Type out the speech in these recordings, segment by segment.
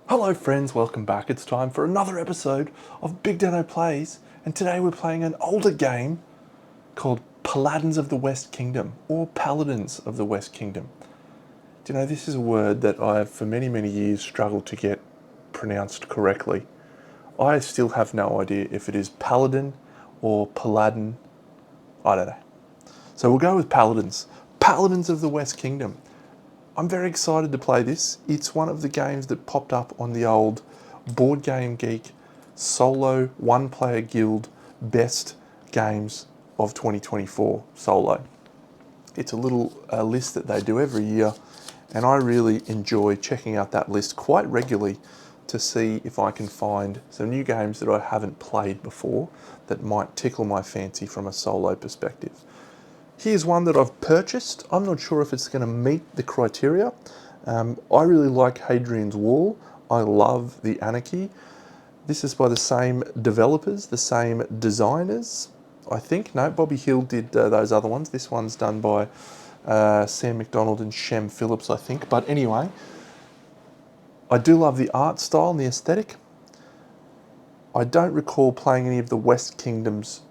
Hello friends, welcome back. It's time for another episode of BigDenoPlays, and today we're playing an older game called Paladins of the West Kingdom, or Paladins of the West Kingdom. Do you know, this is a word that I have for many years struggled to get pronounced correctly. I still have no idea if it is Paladin or Paladin, I don't know. So we'll go with Paladins. Paladins of the West Kingdom. I'm very excited to play this. It's one of the games that popped up on the old Board Game Geek solo one-player guild best games of 2024 solo. It's a little list that they do every year, and I really enjoy checking out that list quite regularly to see if I can find some new games that I haven't played before that might tickle my fancy from a solo perspective. Here's one that I've purchased. I'm not sure if it's going to meet the criteria. I really like Hadrian's Wall. I love the Anarchy. This is by the same developers, the same designers, I think. No, Bobby Hill did those other ones. This one's done by Sam McDonald and Shem Phillips, I think. But anyway, I do love the art style and the aesthetic. I don't recall playing any of the West Kingdom's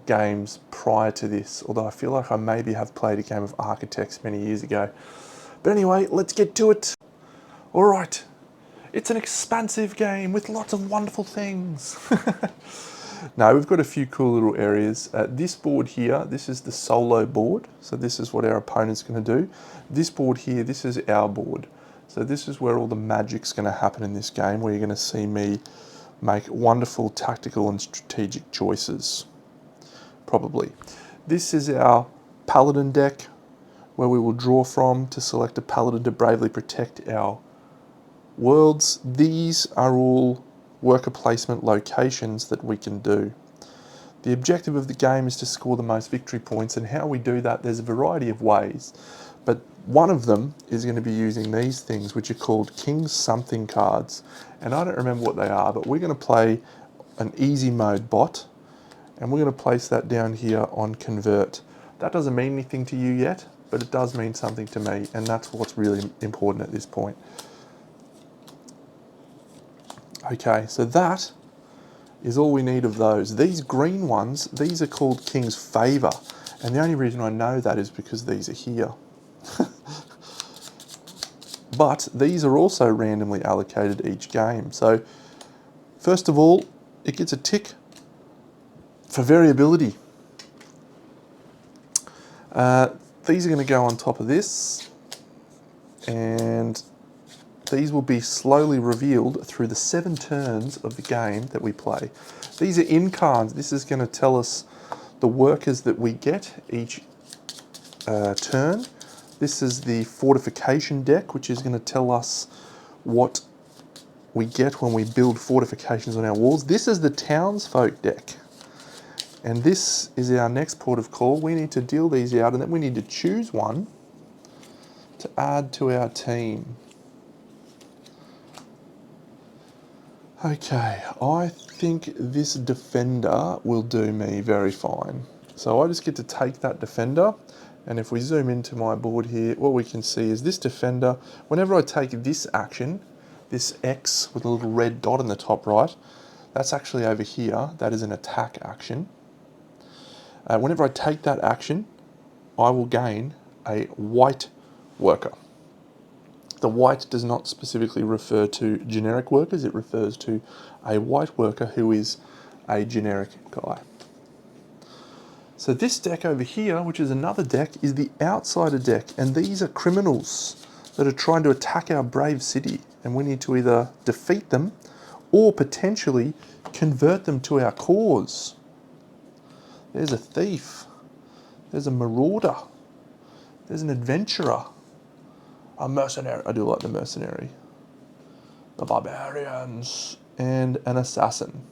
games prior to this, although I feel like I maybe have played a game of Architects many years ago. But anyway, let's get to it. Alright, it's an expansive game with lots of wonderful things. Now, we've got a few cool little areas. This board here, this is the solo board, so this is what our opponent's going to do. This board here, this is our board. So this is where all the magic's going to happen in this game, where you're going to see me make wonderful tactical and strategic choices. Probably. This is our Paladin deck, where we will draw from to select a Paladin to bravely protect our worlds. These are all worker placement locations that we can do. The objective of the game is to score the most victory points, and how we do that, there's a variety of ways, but one of them is going to be using these things, which are called King's Something cards, and I don't remember what they are, but we're going to play an easy mode bot, and we're going to place that down here on convert. That doesn't mean anything to you yet, but it does mean something to me, and that's what's really important at this point. Okay, so that is all we need of those. These green ones, these are called King's Favour, and the only reason I know that is because these are here. But these are also randomly allocated each game. So first of all, it gets a tick for variability. These are going to go on top of this, and these will be slowly revealed through the 7 turns of the game that we play. These are incarns. This is going to tell us the workers that we get each turn. This is the fortification deck, which is going to tell us what we get when we build fortifications on our walls. This is the townsfolk deck. And this is our next port of call. We need to deal these out, and then we need to choose one to add to our team. Okay, I think this defender will do me very fine. So I just get to take that defender, and if we zoom into my board here, what we can see is this defender, whenever I take this action, this X with a little red dot in the top right, that's actually over here. That is an attack action. Whenever I take that action, I will gain a white worker. The white does not specifically refer to generic workers, it refers to a white worker who is a generic guy. So this deck over here, which is another deck, is the outsider deck, and these are criminals that are trying to attack our brave city, and we need to either defeat them or potentially convert them to our cause. There's a thief, there's a marauder, there's an adventurer, a mercenary, I do like the mercenary, the barbarians, and an assassin.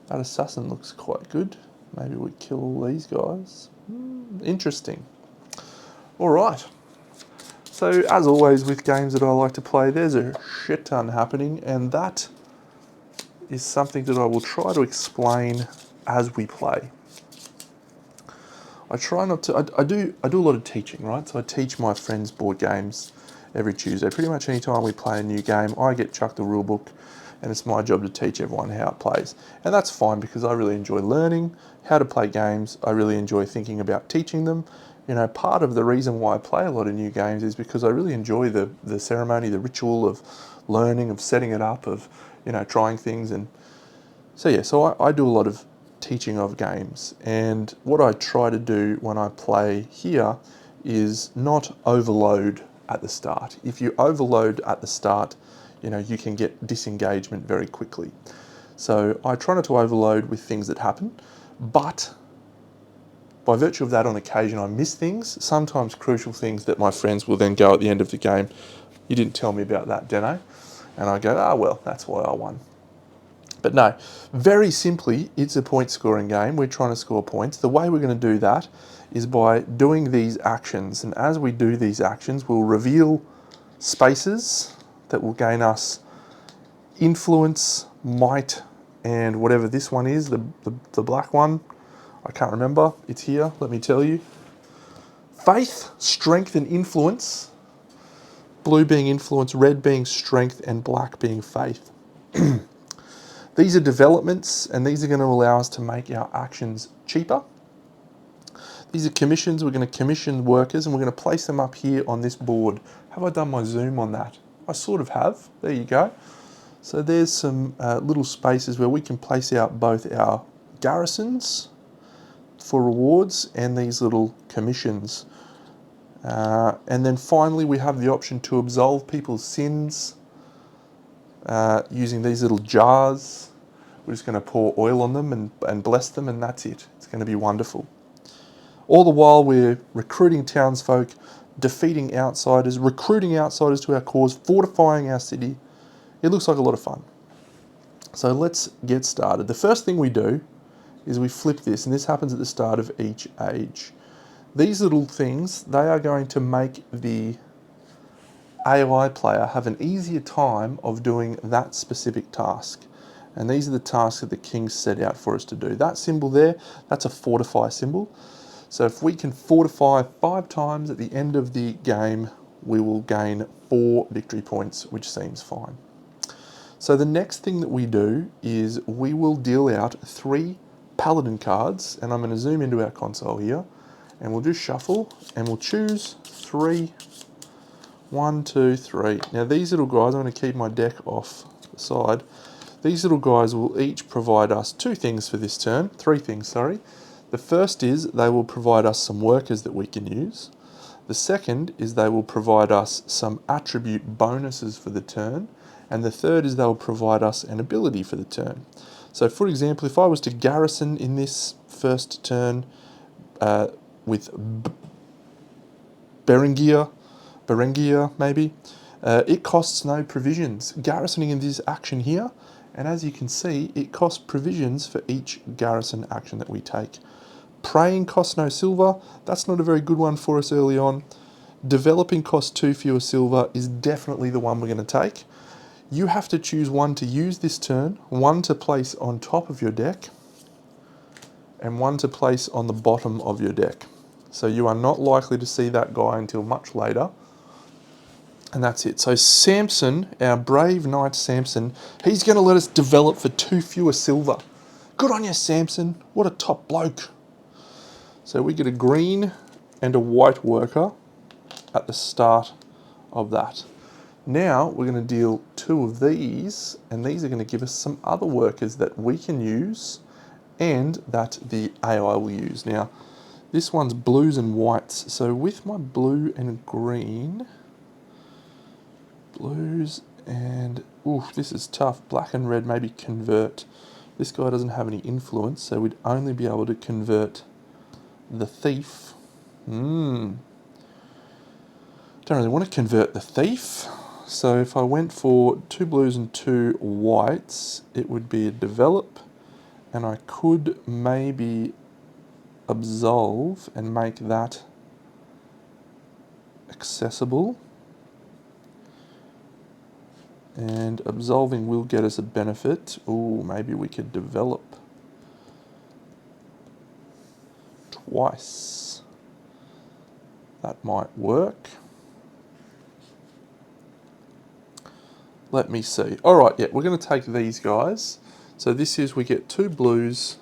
That assassin looks quite good. Maybe we kill all these guys. Interesting. Alright, so as always with games that I like to play, there's a shit ton happening, and that is something that I will try to explain as we play. I try not to, I do a lot of teaching, right? So I teach my friends board games every Tuesday. Pretty much any time we play a new game, I get chucked a rule book, and it's my job to teach everyone how it plays. And that's fine because I really enjoy learning how to play games. I really enjoy thinking about teaching them. You know, part of the reason why I play a lot of new games is because I really enjoy the ceremony, the ritual of learning, of setting it up, of, you know, trying things. And so yeah, so I do a lot of teaching of games. And what I try to do when I play here is not overload at the start. If you overload at the start, you know, you can get disengagement very quickly. So I try not to overload with things that happen, but by virtue of that, on occasion, I miss things, sometimes crucial things that my friends will then go at the end of the game, "You didn't tell me about that, Deno." And I go, "Ah, well, that's why I won." But no, very simply, it's a point scoring game. We're trying to score points. The way we're going to do that is by doing these actions. And as we do these actions, we'll reveal spaces that will gain us influence, might, and whatever this one is, the black one. I can't remember. It's here. Let me tell you. Faith, strength, and influence. Blue being influence, red being strength, and black being faith. These are developments, and these are going to allow us to make our actions cheaper. These are commissions. We're going to commission workers, and we're going to place them up here on this board. Have I done my zoom on that? I sort of have. There you go. So there's some little spaces where we can place out both our garrisons for rewards and these little commissions. And then finally we have the option to absolve people's sins using these little jars. We're just going to pour oil on them and bless them, and that's it. It's going to be wonderful. All the while we're recruiting townsfolk, defeating outsiders, recruiting outsiders to our cause, fortifying our city. It looks like a lot of fun. So let's get started. The first thing we do is we flip this, and this happens at the start of each age. These little things, they are going to make the AI player have an easier time of doing that specific task. And these are the tasks that the king set out for us to do. That symbol there, that's a fortify symbol. So if we can fortify 5 times at the end of the game, we will gain 4 victory points, which seems fine. So the next thing that we do is we will deal out 3 Paladin cards, and I'm going to zoom into our console here, and we'll just shuffle, and we'll choose 3. 1, 2, 3. Now these little guys, I'm going to keep my deck off the side. These little guys will each provide us 2 things for this turn, 3 things, sorry. The first is they will provide us some workers that we can use. The second is they will provide us some attribute bonuses for the turn. And the third is they'll provide us an ability for the turn. So for example, if I was to garrison in this first turn with Berengier maybe, it costs no provisions. Garrisoning in this action here, and as you can see, it costs provisions for each garrison action that we take. Praying costs no silver. That's not a very good one for us early on. Developing costs 2 fewer silver is definitely the one we're going to take. You have to choose one to use this turn, one to place on top of your deck, and one to place on the bottom of your deck. So you are not likely to see that guy until much later. And that's it. So Samson, our brave knight Samson, he's going to let us develop for 2 fewer silver. Good on you, Samson. What a top bloke. So we get a green and a white worker at the start of that. Now we're going to deal 2 of these, and these are going to give us some other workers that we can use and that the AI will use. Now, this one's blues and whites. So with my blue and green, blues and, ooh, this is tough. Black and red maybe convert. This guy doesn't have any influence, so we'd only be able to convert the thief. Don't really want to convert the thief. So if I went for 2 blues and 2 whites, it would be a develop, and I could maybe absolve and make that accessible. And absolving will get us a benefit. Ooh, maybe we could develop twice. That might work. Let me see. All right, yeah, we're going to take these guys. So this is, we get 2 blues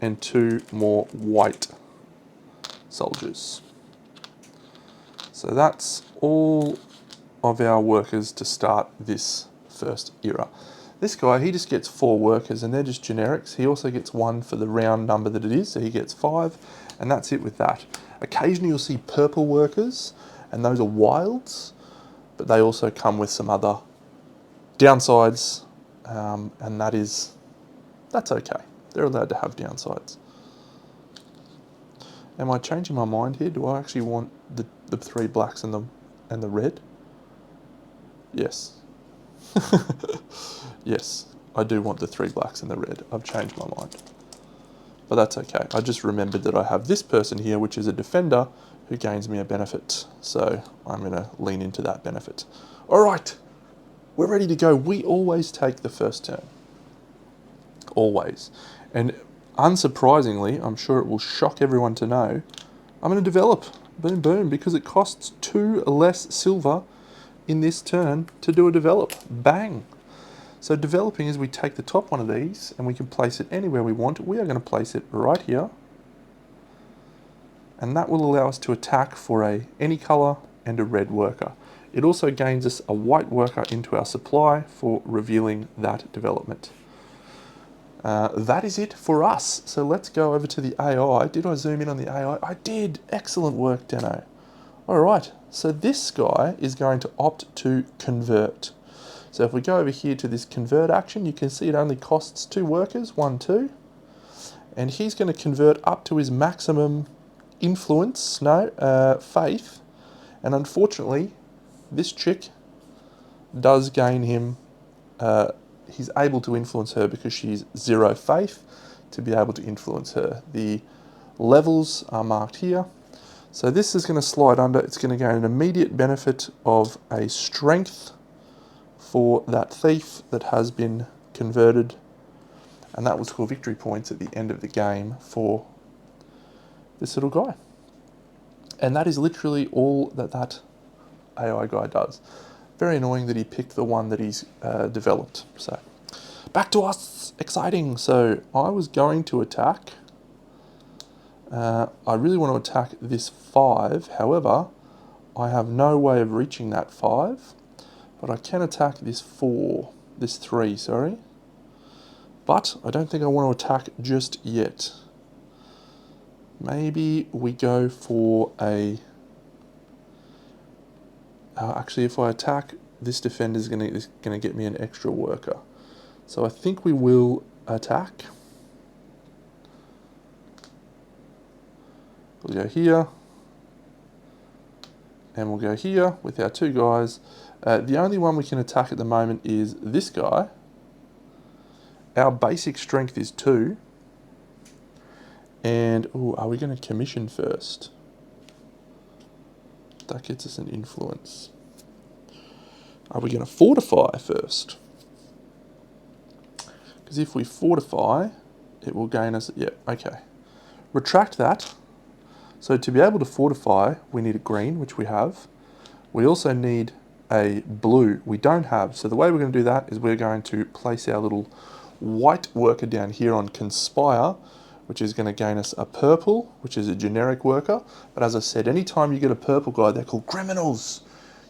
and 2 more white soldiers. So that's all of our workers to start this first era. This guy, he just gets 4 workers and they're just generics. He also gets 1 for the round number that it is, so he gets 5, and that's it with that. Occasionally you'll see purple workers, and those are wilds, but they also come with some other downsides, and that's okay. They're allowed to have downsides. Am I changing my mind here? Do I actually want the 3 blacks and the red? Yes. Yes, I do want the 3 blacks and the red. I've changed my mind. But that's okay. I just remembered that I have this person here, which is a defender, who gains me a benefit. So I'm going to lean into that benefit. All right, we're ready to go. We always take the first turn. Always. And unsurprisingly, I'm sure it will shock everyone to know, I'm going to develop. Boom, boom, because it costs 2 less silver in this turn to do a develop. Bang. So developing is we take the top one of these and we can place it anywhere we want. We are going to place it right here. And that will allow us to attack for any colour and a red worker. It also gains us a white worker into our supply for revealing that development. That is it for us. So let's go over to the AI. Did I zoom in on the AI? I did. Excellent work, Deno. All right, so this guy is going to opt to convert. So if we go over here to this convert action, you can see it only costs 2 workers, 1, 2. And he's going to convert up to his maximum influence, faith. And unfortunately, this chick does gain him, he's able to influence her because she's 0 faith to be able to influence her. The levels are marked here. So this is going to slide under. It's going to gain an immediate benefit of a strength for that thief that has been converted, and that will score victory points at the end of the game for this little guy. And that is literally all that AI guy does. Very annoying that he picked the one that he's developed. So back to us, exciting. So I was going to attack. I really want to attack this 5. However, I have no way of reaching that 5. But I can attack this 3, sorry. But I don't think I want to attack just yet. Maybe we go for a... actually, if I attack, this defender is going to get me an extra worker. So I think we will attack. We'll go here. And we'll go here with our 2 guys. The only one we can attack at the moment is this guy. Our basic strength is 2. And, are we going to commission first? That gets us an influence. Are we going to fortify first? Because if we fortify, it will gain us... Yeah, okay. Retract that. So to be able to fortify, we need a green, which we have. We also need a blue. We don't have. So the way we're going to do that is we're going to place our little white worker down here on Conspire, which is going to gain us a purple, which is a generic worker. But as I said, anytime you get a purple guy, they're called criminals.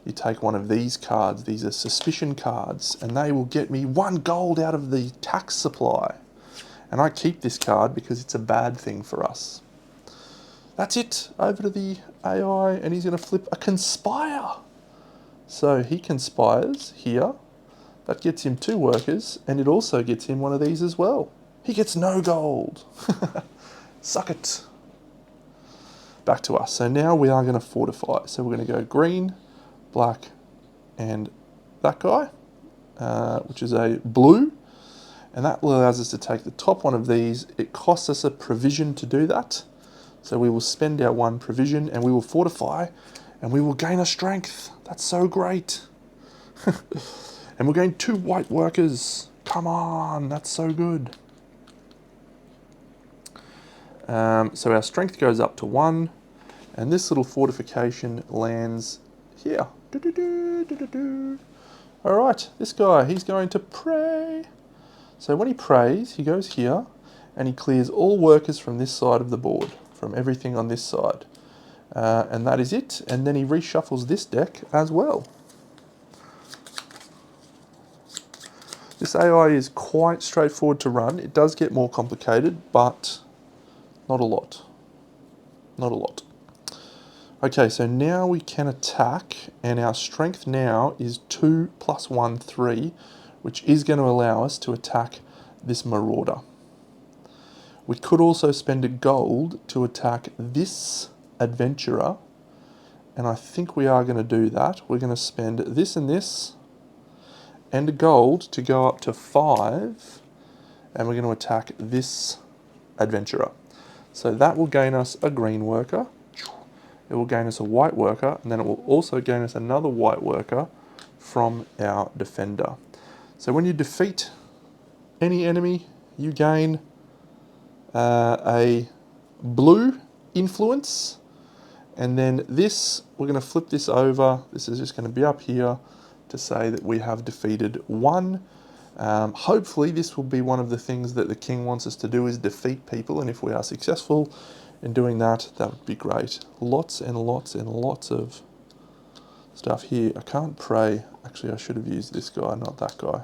You take one of these cards. These are suspicion cards, and they will get me 1 gold out of the tax supply. And I keep this card because it's a bad thing for us. That's it. Over to the AI, and he's going to flip a Conspire. So he conspires here. That gets him 2 workers, and it also gets him one of these as well. He gets no gold. Suck it. Back to us. So now we are going to fortify. So we're going to go green, black, and that guy, which is a blue. And that allows us to take the top one of these. It costs us a provision to do that. So we will spend our 1 provision and we will fortify and we will gain a strength. That's so great. And we're getting 2 white workers. Come on, that's so good. So our strength goes up to 1, and this little fortification lands here. Alright, this guy, he's going to pray. So when he prays, he goes here and he clears all workers from this side of the board, from everything on this side. And that is it. And then he reshuffles this deck as well. This AI is quite straightforward to run. It does get more complicated, but not a lot. Not a lot. Okay, so now we can attack, and our strength now is 2 + 1, 3, which is going to allow us to attack this marauder. We could also spend a gold to attack this adventurer, and I think we are going to do that. We're going to spend this and this, and a gold to go up to 5, and we're going to attack this adventurer. So that will gain us a green worker, it will gain us a white worker, and then it will also gain us another white worker from our defender. So when you defeat any enemy, you gain a blue influence, and then this, we're going to flip this over. This is just going to be up here to say that we have defeated one. Hopefully this will be one of the things that the king wants us to do, is defeat people, and if we are successful in doing that, that would be great. Lots and lots and lots of stuff here. I can't pray. Actually, I should have used this guy, not that guy.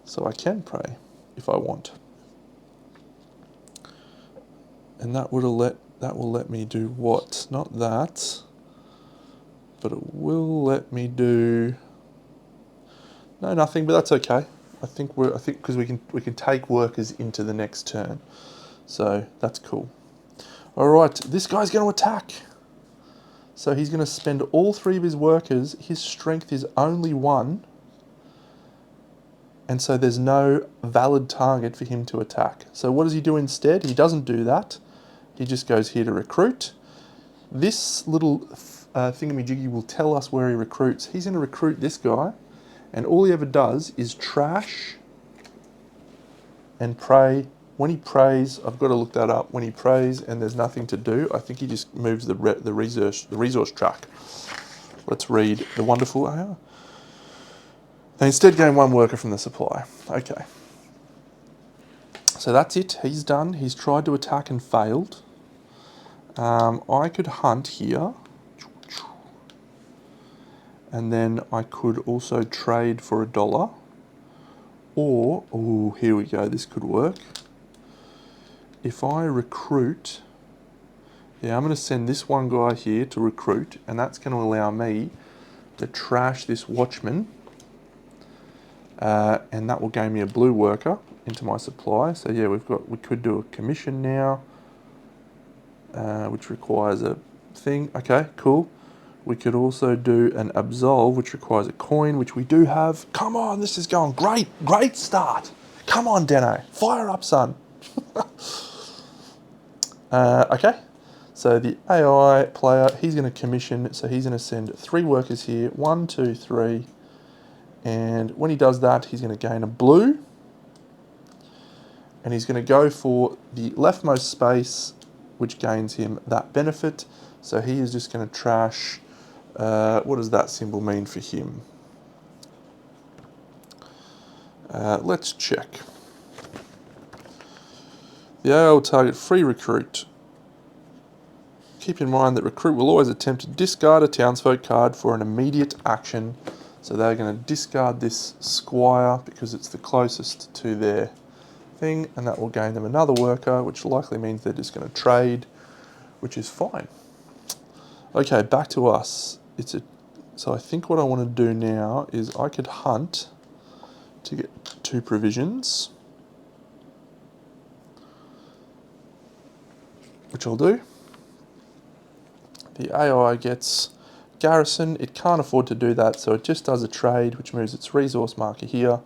So I can pray if I want. And that will let me do what? Not that, but it will let me do no, nothing, but that's okay. I think because we can take workers into the next turn. So that's cool. Alright, this guy's going to attack. So he's going to spend all 3 of his workers. His strength is only 1. And so there's no valid target for him to attack. So what does he do instead? He doesn't do that. He just goes here to recruit. This little thingamajiggy will tell us where he recruits. He's going to recruit this guy. And all he ever does is trash and pray. When he prays, I've got to look that up. When he prays and there's nothing to do, I think he just moves the resource track. Let's read the wonderful AI. They instead gain 1 worker from the supply. Okay. So that's it. He's done. He's tried to attack and failed. I could hunt here. And then I could also trade for $1. Or, oh, here we go. This could work. If I recruit, yeah, I'm going to send this one guy here to recruit, and that's going to allow me to trash this watchman, and that will gain me a blue worker into my supply. So yeah, we could do a commission now, which requires a thing. Okay, cool. We could also do an absolve, which requires a coin, which we do have. Come on, this is going great. Great start. Come on, Deno. Fire up, son. Okay, so the AI player, he's going to commission, so he's going to send 3 workers here, 1, 2, 3, and when he does that, he's going to gain a blue, and he's going to go for the leftmost space, which gains him that benefit. So he is just going to trash, what does that symbol mean for him? Let's check. The AI will target free recruit. Keep in mind that recruit will always attempt to discard a townsfolk card for an immediate action. So they're going to discard this squire because it's the closest to their thing, and that will gain them another worker, which likely means they're just going to trade, which is fine. Okay, back to us. So I think what I want to do now is I could hunt to get 2 provisions, which I'll do. The AI gets garrison. It can't afford to do that, so it just does a trade, which moves its resource marker here,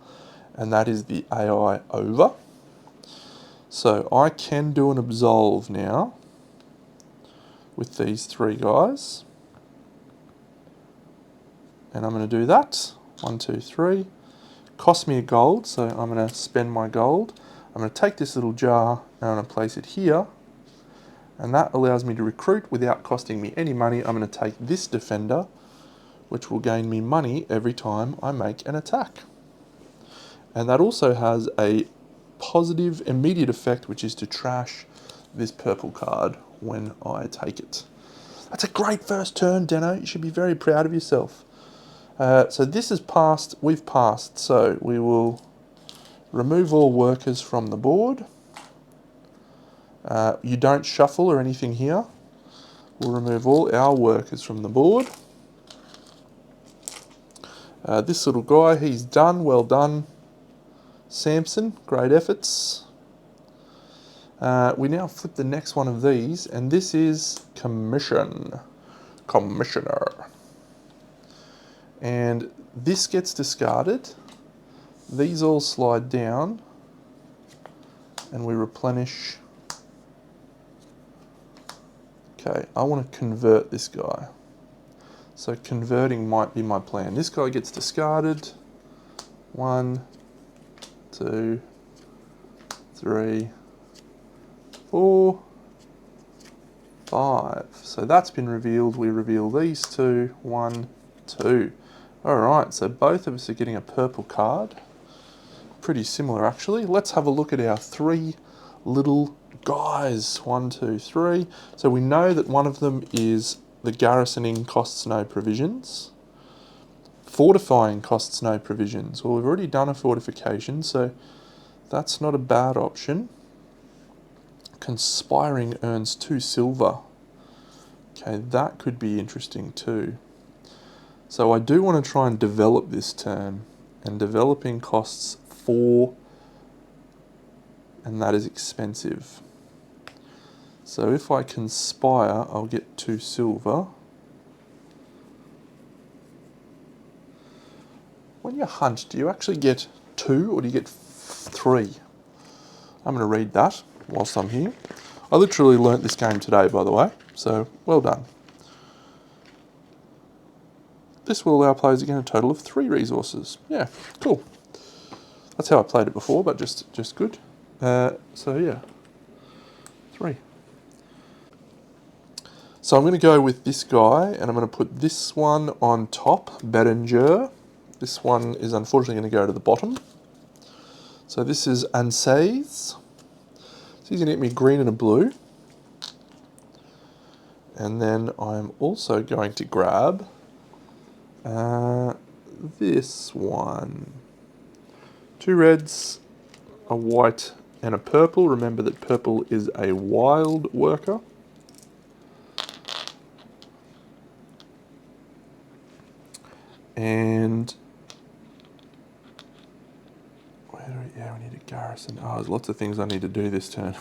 and that is the AI over. So I can do an absolve now with these 3 guys, and I'm going to do that. 1, 2, 3. Cost me a gold, so I'm going to spend my gold. I'm going to take this little jar and I'm going to place it here, and that allows me to recruit without costing me any money. I'm going to take this defender, which will gain me money every time I make an attack. And that also has a positive immediate effect, which is to trash this purple card when I take it. That's a great first turn, Deno. You should be very proud of yourself. So this is passed, we've passed, so we will remove all workers from the board. You don't shuffle or anything here. We'll remove all our workers from the board. This little guy, he's done, well done. Samson, great efforts. We now flip the next one of these, and this is Commissioner. And this gets discarded. These all slide down, and we replenish. Okay, I want to convert this guy. So converting might be my plan. This guy gets discarded. 1, 2, 3, 4, 5. So that's been revealed. We reveal these two. 1, 2. Alright, so both of us are getting a purple card. Pretty similar actually. Let's have a look at our 3 little guys. 1, 2, 3. So we know that one of them is the garrisoning costs no provisions. Fortifying costs no provisions. Well, we've already done a fortification, so that's not a bad option. Conspiring earns 2 silver. Okay, that could be interesting too. So I do want to try and develop this turn, and developing costs 4, and that is expensive. So if I conspire, I'll get 2 silver. When you hunt, do you actually get 2 or do you get 3? I'm going to read that whilst I'm here. I literally learnt this game today, by the way, so well done. This will allow players to gain a total of 3 resources. Yeah, cool. That's how I played it before, but just good. So yeah, 3. So I'm going to go with this guy, and I'm going to put this one on top, Berenger. This one is unfortunately going to go to the bottom. So this is Ansays. So he's going to get me a green and a blue. And then I'm also going to grab this one. 2 reds, a white and a purple. Remember that purple is a wild worker. And yeah, we need a garrison. Oh, there's lots of things I need to do this turn.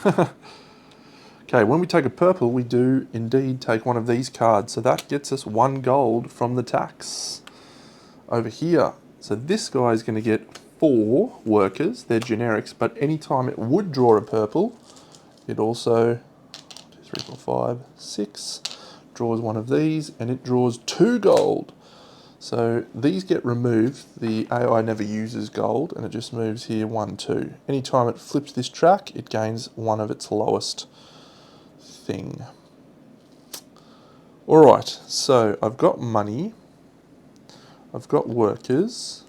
Okay, when we take a purple, we do indeed take one of these cards. So that gets us 1 gold from the tax over here. So this guy is going to get 4 workers. They're generics, but anytime it would draw a purple, it also 1, 2, 3, 4, 5, 6 draws one of these, and it draws 2 gold. So these get removed. The AI never uses gold, and it just moves here 1, 2. Anytime it flips this track, it gains one of its lowest thing. Alright, so I've got money. I've got workers.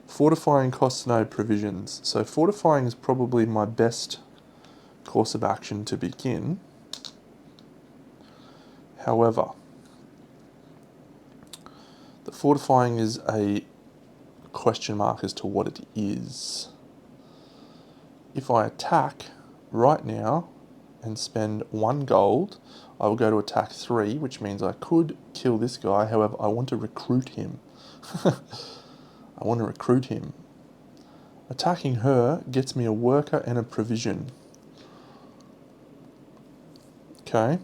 Fortifying costs no provisions. So fortifying is probably my best course of action to begin. However, the fortifying is a question mark as to what it is. If I attack right now and spend 1 gold, I will go to attack 3, which means I could kill this guy. However, I want to recruit him. I want to recruit him. Attacking her gets me a worker and a provision. Okay.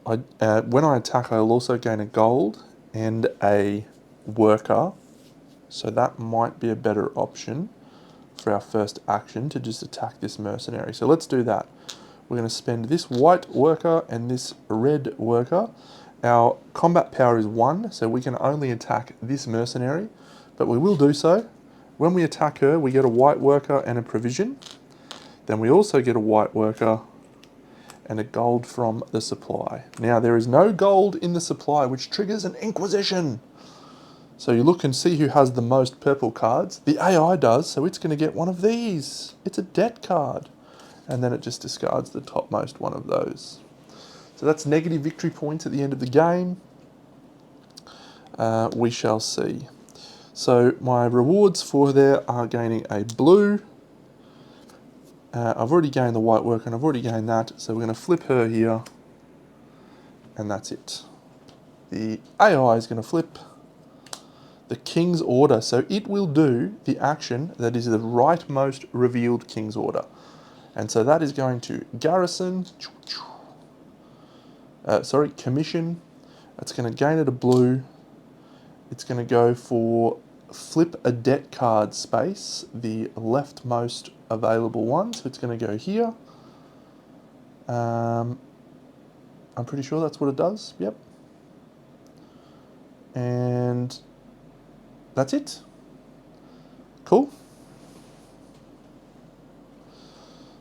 When I attack, I'll also gain a gold and a worker. So that might be a better option for our first action, to just attack this mercenary. So let's do that. We're going to spend this white worker and this red worker. Our combat power is 1, so we can only attack this mercenary, but we will do so. When we attack her, we get a white worker and a provision. Then we also get a white worker and a gold from the supply. Now, there is no gold in the supply, which triggers an Inquisition. So you look and see who has the most purple cards. The AI does, so it's going to get one of these. It's a debt card. And then it just discards the topmost one of those. So that's negative victory points at the end of the game. We shall see. So my rewards for there are gaining a blue. I've already gained the white worker and I've already gained that. So we're going to flip her here. And that's it. The AI is going to flip the King's Order. So it will do the action that is the rightmost revealed King's Order. And so that is going to garrison, commission. It's going to gain it a blue. It's going to go for flip a debt card space, the leftmost available one. So it's going to go here. I'm pretty sure that's what it does. Yep. And that's it. Cool.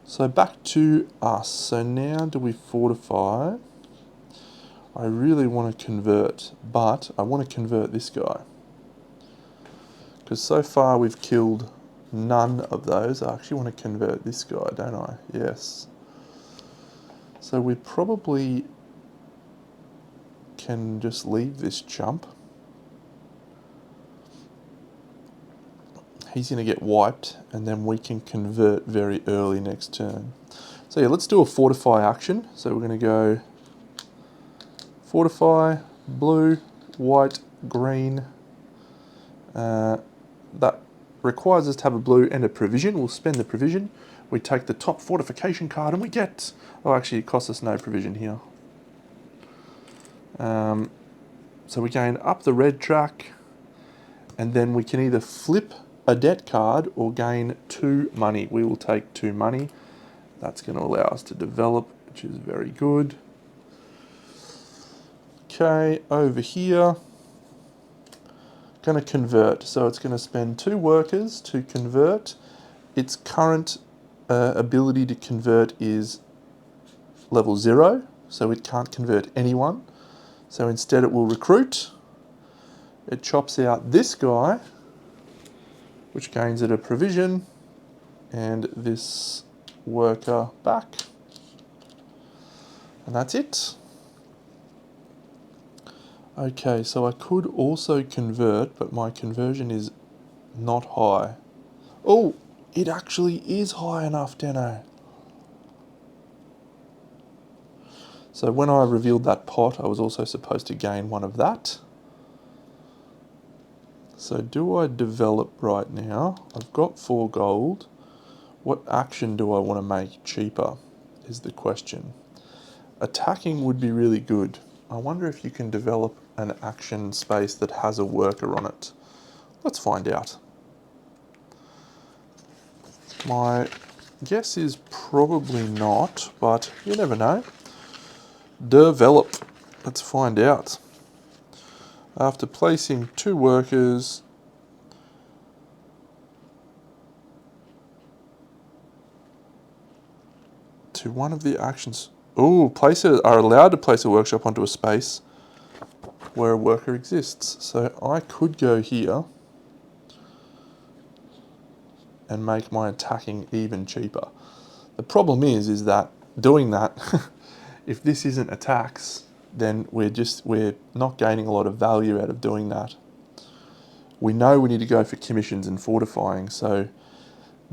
So back to us. So now do we fortify? I really want to convert, but I want to convert this guy. Because so far we've killed none of those. I actually want to convert this guy, don't I? Yes. So we probably can just leave this chump. He's going to get wiped, and then we can convert very early next turn. So yeah, let's do a fortify action. So we're going to go fortify, blue, white, green. That requires us to have a blue and a provision. We'll spend the provision. We take the top fortification card and we get... Oh, actually, it costs us no provision here. So we gain up the red track, and then we can either flip a debt card or gain 2 money. We will take 2 money. That's going to allow us to develop, which is very good. Okay, over here, going to convert. So it's going to spend 2 workers to convert. Its current ability to convert is level 0, so it can't convert anyone. So instead it will recruit. It chops out this guy, which gains it a provision, and this worker back. And that's it. Okay, so I could also convert, but my conversion is not high. Oh, it actually is high enough, Deno. So when I revealed that pot, I was also supposed to gain 1 of that. So do I develop right now? I've got 4 gold. What action do I want to make cheaper is the question. Attacking would be really good. I wonder if you can develop an action space that has a worker on it. Let's find out. My guess is probably not, but you never know. Develop. Let's find out. After placing 2 workers, to one of the actions. Oh, places are allowed to place a workshop onto a space where a worker exists. So I could go here and make my attacking even cheaper. The problem is that doing that, if this isn't attacks, then we're not gaining a lot of value out of doing that. We know we need to go for commissions and fortifying, so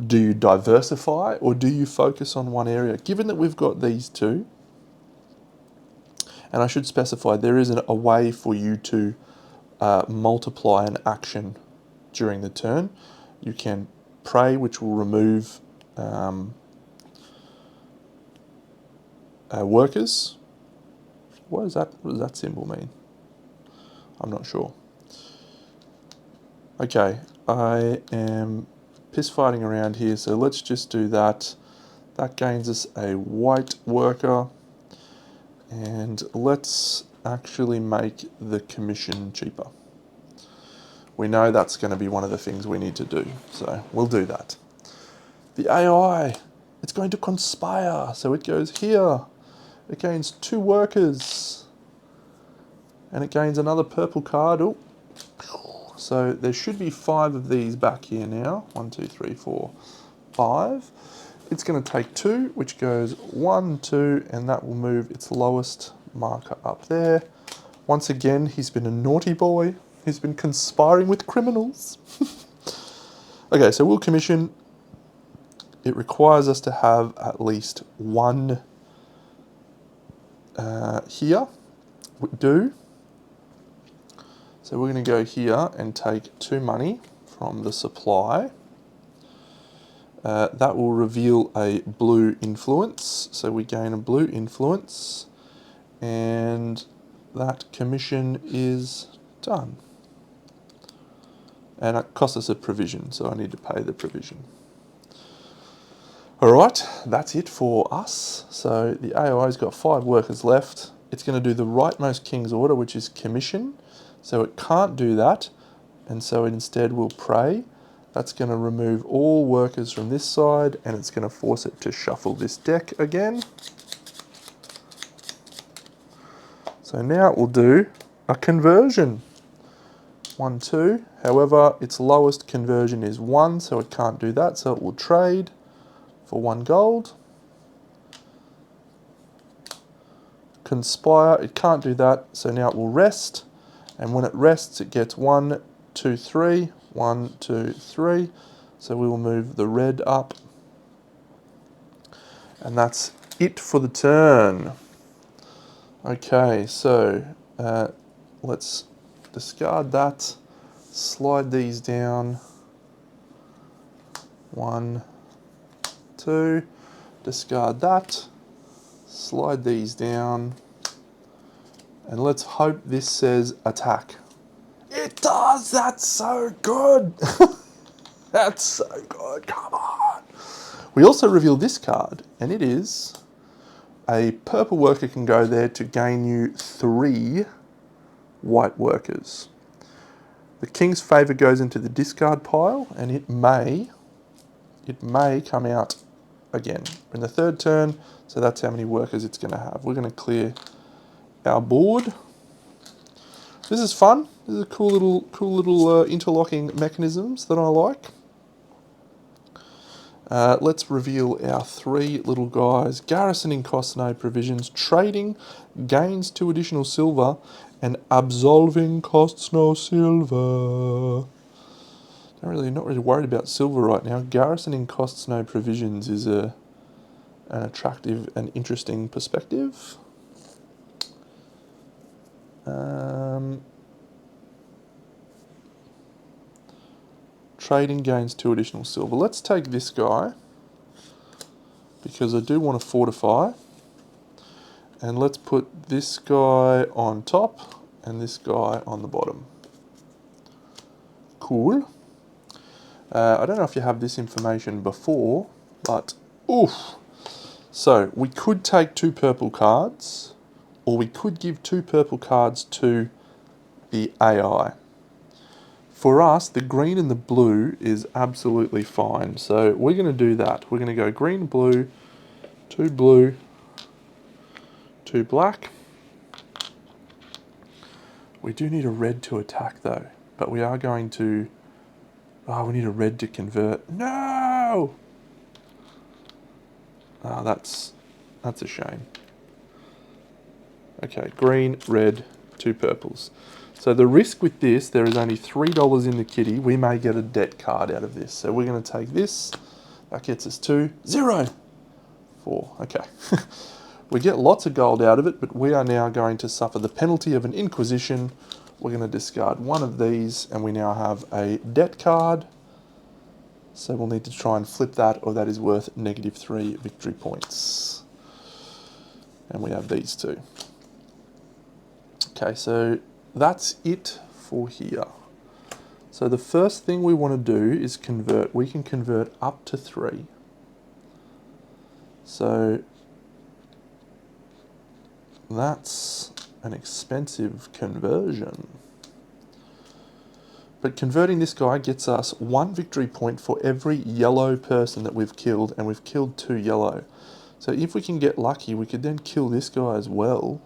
do you diversify or do you focus on one area? Given that we've got these 2, and I should specify there is a way for you to multiply an action during the turn. You can pray, which will remove workers. What does that symbol mean? I'm not sure. Okay, I am piss fighting around here, so let's just do that. That gains us a white worker, and let's actually make the commission cheaper. We know that's going to be one of the things we need to do, so we'll do that. The AI, it's going to conspire, so it goes here. It gains 2 workers. And it gains another purple card. Ooh. So there should be 5 of these back here now. 1, 2, 3, 4, 5. It's going to take 2, which goes 1, 2, and that will move its lowest marker up there. Once again, he's been a naughty boy. He's been conspiring with criminals. Okay, so we'll commission. It requires us to have at least 1 here. We do. So we're going to go here and take 2 money from the supply. That will reveal a blue influence. So we gain a blue influence, and that commission is done. And it costs us a provision, so I need to pay the provision. Alright, that's it for us. So the AOI's got 5 workers left. It's going to do the rightmost king's order, which is commission. So it can't do that, and so it instead will pray. That's going to remove all workers from this side, and it's going to force it to shuffle this deck again. So now it will do a conversion. 1, 2. However, its lowest conversion is 1, so it can't do that. So it will trade for 1 gold. Conspire, it can't do that, so now it will rest. And when it rests, it gets 1, 2, 3, 1, 2, 3. So we will move the red up. And that's it for the turn. Okay, so let's discard that. Slide these down. 1, 2. Discard that. Slide these down. And let's hope this says attack. It does! That's so good! That's so good, come on! We also reveal this card, and it is a purple worker can go there to gain you 3 white workers. The king's favour goes into the discard pile, and it may come out again in the 3rd turn, so that's how many workers it's going to have. We're going to clear our board. This is fun. This is a cool little interlocking mechanisms that I like. Let's reveal our 3 little guys. Garrisoning costs no provisions. Trading gains 2 additional silver, and absolving costs no silver. Not really worried about silver right now. Garrisoning costs no provisions is an attractive and interesting perspective. Trading gains 2 additional silver. Let's take this guy, because I do want to fortify. And let's put this guy on top, and this guy on the bottom. Cool. I don't know if you have this information before, but oof. So we could take 2 purple cards, or we could give 2 purple cards to the AI. For us, the green and the blue is absolutely fine. So we're going to do that. We're going to go green, blue, 2 blue, 2 black. We do need a red to attack though, but we are going to... Oh, we need a red to convert. No! Oh, that's a shame. Okay, green, red, 2 purples. So the risk with this, there is only $3 in the kitty. We may get a debt card out of this. So we're going to take this. That gets us to 0. 4, okay. We get lots of gold out of it, but we are now going to suffer the penalty of an inquisition. We're going to discard 1 of these, and we now have a debt card. So we'll need to try and flip that, or that is worth -3 victory points. And we have these 2. Okay, so that's it for here. So the first thing we want to do is convert. We can convert up to 3. So that's an expensive conversion. But converting this guy gets us 1 victory point for every yellow person that we've killed, and we've killed 2 yellow. So if we can get lucky, we could then kill this guy as well.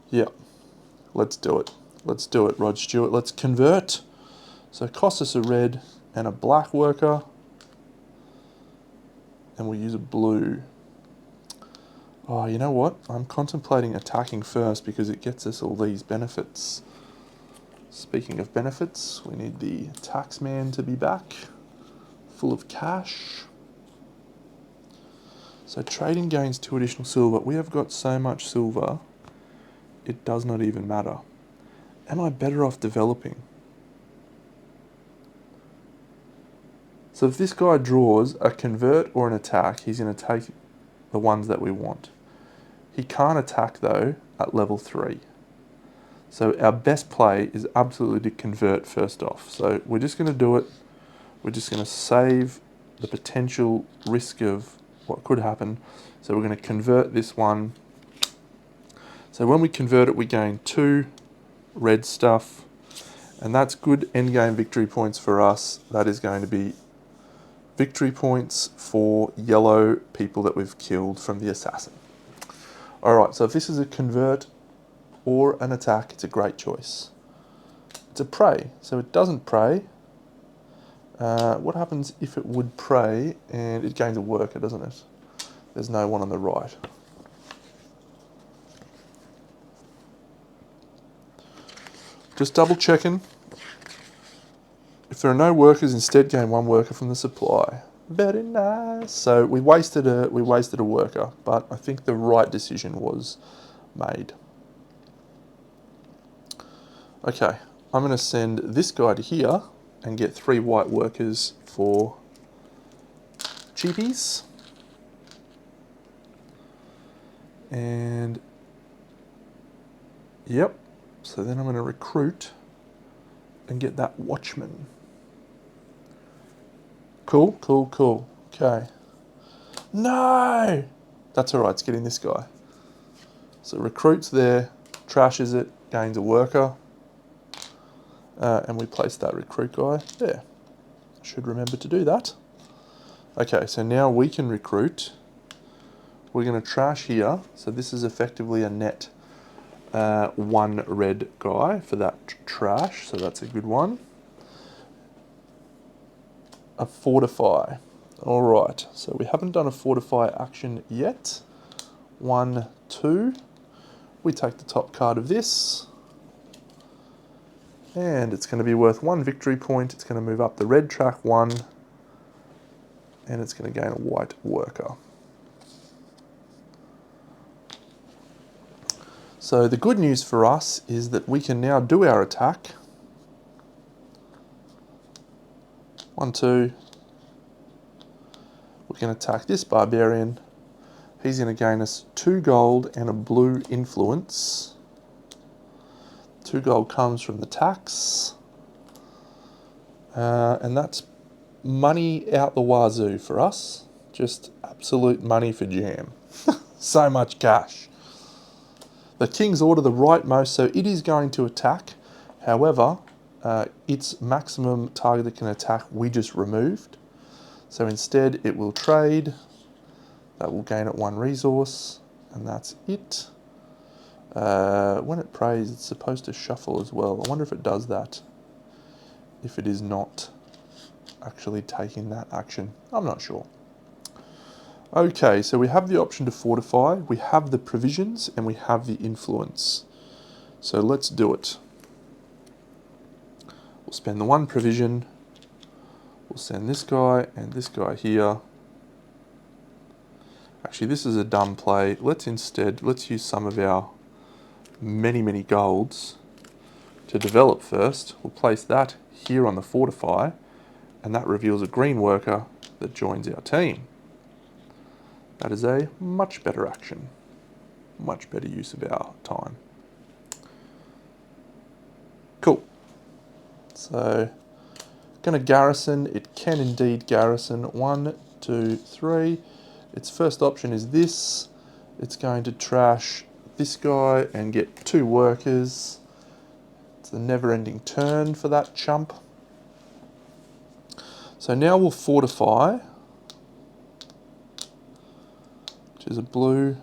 Yeah, let's do it. Let's do it, Rod Stewart. Let's convert. So it costs us a red and a black worker. And we'll use a blue. Oh, you know what? I'm contemplating attacking first because it gets us all these benefits. Speaking of benefits, we need the taxman to be back, full of cash. So trading gains 2 additional silver. We have got so much silver, it does not even matter. Am I better off developing? So if this guy draws a convert or an attack, he's going to take the ones that we want. He can't attack though at level 3. So our best play is absolutely to convert first off. So we're just going to do it. We're just going to save the potential risk of what could happen. So we're going to convert this one. So when we convert it, we gain 2 red stuff. And that's good endgame victory points for us. That is going to be victory points for yellow people that we've killed from the assassin. Alright, so if this is a convert or an attack, it's a great choice. It's a prey, so it doesn't prey. What happens if it would prey and it gains a worker, doesn't it? There's no one on the right. Just double checking. If there are no workers, instead gain 1 worker from the supply. Very nice. So we wasted a worker, but I think the right decision was made. Okay, I'm going to send this guy to here and get 3 white workers for cheapies. And yep, so then I'm going to recruit and get that watchman. Cool, cool, cool. Okay. No! That's alright, it's getting this guy. So recruits there, trashes it, gains a worker. And we place that recruit guy there. I should remember to do that. Okay, so now we can recruit. We're going to trash here. So this is effectively a net 1 red guy for that trash. So that's a good one. A fortify. All right, so we haven't done a fortify action yet. 1, 2. We take the top card of this. And it's going to be worth 1 victory point. It's going to move up the red track 1. And it's going to gain a white worker. So the good news for us is that we can now do our attack. 1, 2. We can attack this barbarian. He's going to gain us 2 gold and a blue influence. 2 gold comes from the tax. And that's money out the wazoo for us. Just absolute money for jam. So much cash. The king's order the rightmost, so it is going to attack. However, its maximum target that can attack we just removed. So instead it will trade. That will gain it 1 resource. And that's it. When it prays, it's supposed to shuffle as well. I wonder if it does that. If it is not actually taking that action. I'm not sure. Okay, so we have the option to fortify, we have the provisions, and we have the influence. So let's do it. We'll spend the 1 provision. We'll send this guy and this guy here. Actually, this is a dumb play. Let's use some of our many golds to develop first. We'll place that here on the fortify, and that reveals a green worker that joins our team. That is a much better action, much better use of our time. Cool. So, going to garrison. It can indeed garrison. 1, 2, 3. Its first option is this. It's going to trash this guy and get 2 workers. It's a never-ending turn for that chump. So now we'll fortify, which is a blue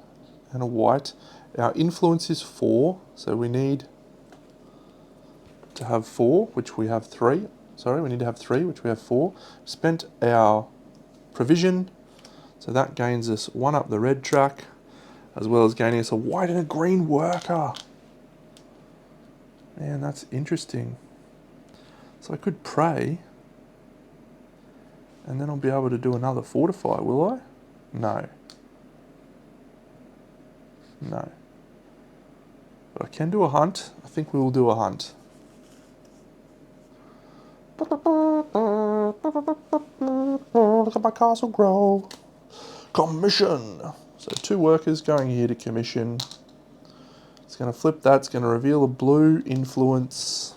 and a white. Our influence is 4, so we need to have 4, which we have 3. Sorry, we need to have 3, which we have 4. Spent our provision, so that gains us 1 up the red track, as well as gaining us a white and a green worker. Man, that's interesting. So I could pray, and then I'll be able to do another fortify, will I? No. No. But I can do a hunt. I think we will do a hunt. Look at my castle grow. Commission. So 2 workers going here to commission. It's going to flip that. It's going to reveal a blue influence.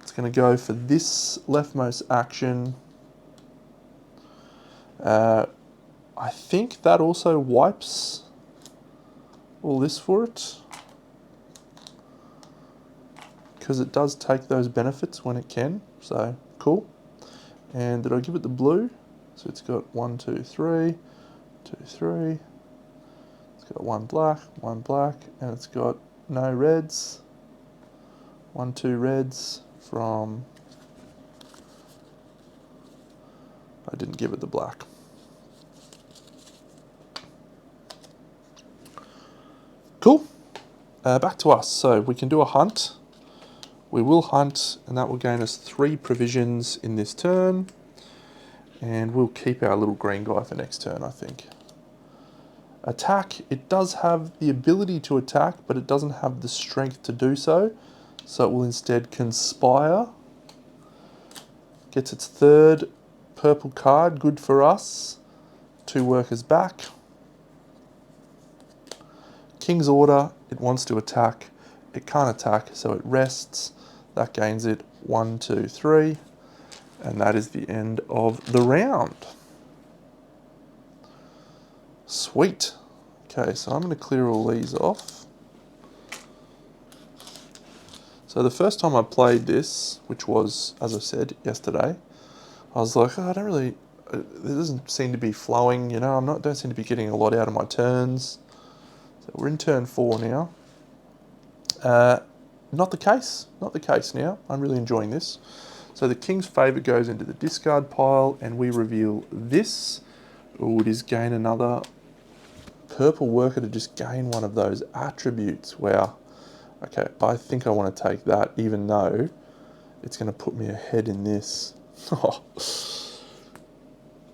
It's going to go for this leftmost action. I think that also wipes all this for it, because it does take those benefits when it can. So cool. And did I give it the blue? So it's got 1, 2, 3, 2, 3. It's got 1 black, and it's got no reds. 1, 2 reds from. I didn't give it the black. Cool. Back to us. So we can do a hunt. We will hunt, and that will gain us 3 provisions in this turn. And we'll keep our little green guy for next turn, I think. Attack. It does have the ability to attack, but it doesn't have the strength to do so. So it will instead conspire. Gets its 3rd purple card. Good for us. 2 workers back. King's Order. It wants to attack. It can't attack, so it rests. That gains it 1, 2, 3. And that is the end of the round. Sweet. Okay, so I'm going to clear all these off. So the first time I played this, which was, as I said, yesterday, I was like, oh, I don't really, it doesn't seem to be flowing, you know, don't seem to be getting a lot out of my turns. So we're in turn 4 now. Not the case now. I'm really enjoying this. So the King's Favour goes into the discard pile, and we reveal this. Oh, it is gain another purple worker to just gain one of those attributes. Wow. Okay, I think I want to take that, even though it's going to put me ahead in this.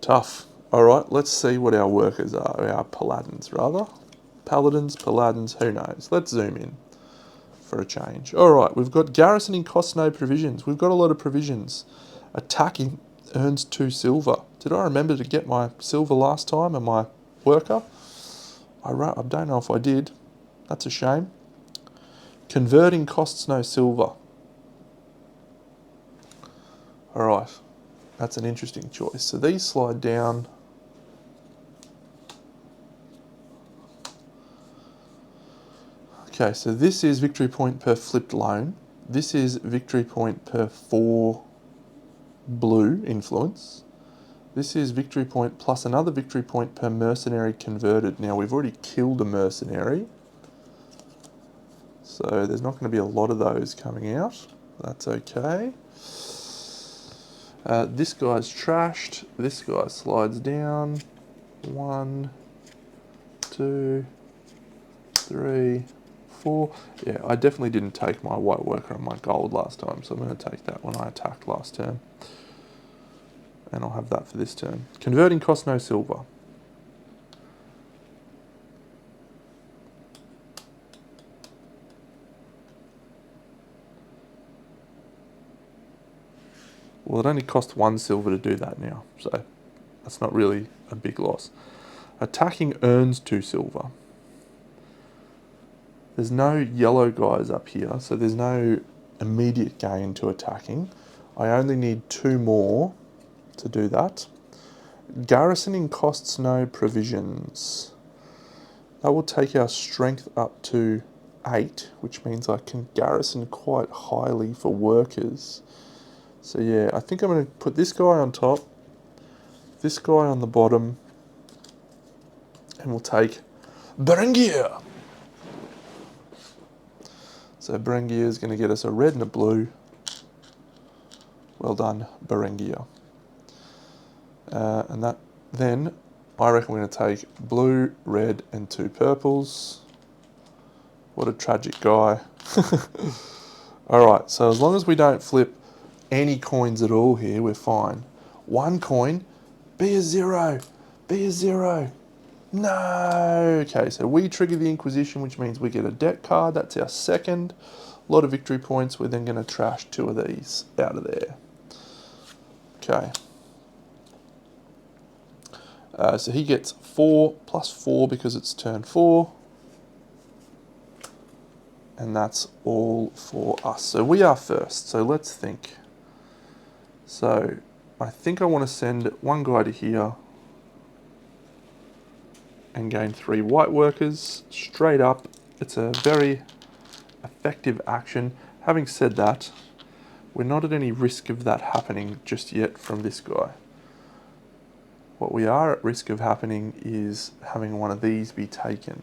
Tough. All right, let's see what our workers are. Our Paladins, rather. Paladins, who knows? Let's zoom in for a change. All right, we've got garrisoning costs no provisions. We've got a lot of provisions. Attacking earns 2 silver. Did I remember to get my silver last time and my worker? I don't know if I did. That's a shame. Converting costs no silver. All right, that's an interesting choice. So these slide down. Okay, so this is victory point per flipped loan. This is victory point per 4 blue influence. This is victory point plus another victory point per mercenary converted. Now, we've already killed a mercenary, so there's not going to be a lot of those coming out. That's okay. This guy's trashed. This guy slides down. 1, 2, 3, 4. Yeah, I definitely didn't take my white worker and my gold last time, so I'm going to take that when I attacked last turn. And I'll have that for this turn. Converting costs no silver. Well, it only costs 1 silver to do that now, so that's not really a big loss. Attacking earns 2 silver. There's no yellow guys up here, so there's no immediate gain to attacking. I only need 2 more to do that. Garrisoning costs no provisions. That will take our strength up to 8, which means I can garrison quite highly for workers. So yeah, I think I'm going to put this guy on top, this guy on the bottom, and we'll take Berengier. So Berengier is going to get us a red and a blue. Well done, Berengier. And that then, I reckon we're going to take blue, red, and 2 purples. What a tragic guy. Alright, so as long as we don't flip any coins at all here, we're fine. 1 coin, be a 0, be a 0. No! Okay, so we trigger the Inquisition, which means we get a debt card. That's our second. A lot of victory points. We're then going to trash 2 of these out of there. Okay. So he gets 4 plus 4 because it's turn 4. And that's all for us. So we are first. So let's think. So I think I want to send 1 guy to here and gain 3 white workers straight up. It's a very effective action. Having said that, we're not at any risk of that happening just yet from this guy. What we are at risk of happening is having one of these be taken.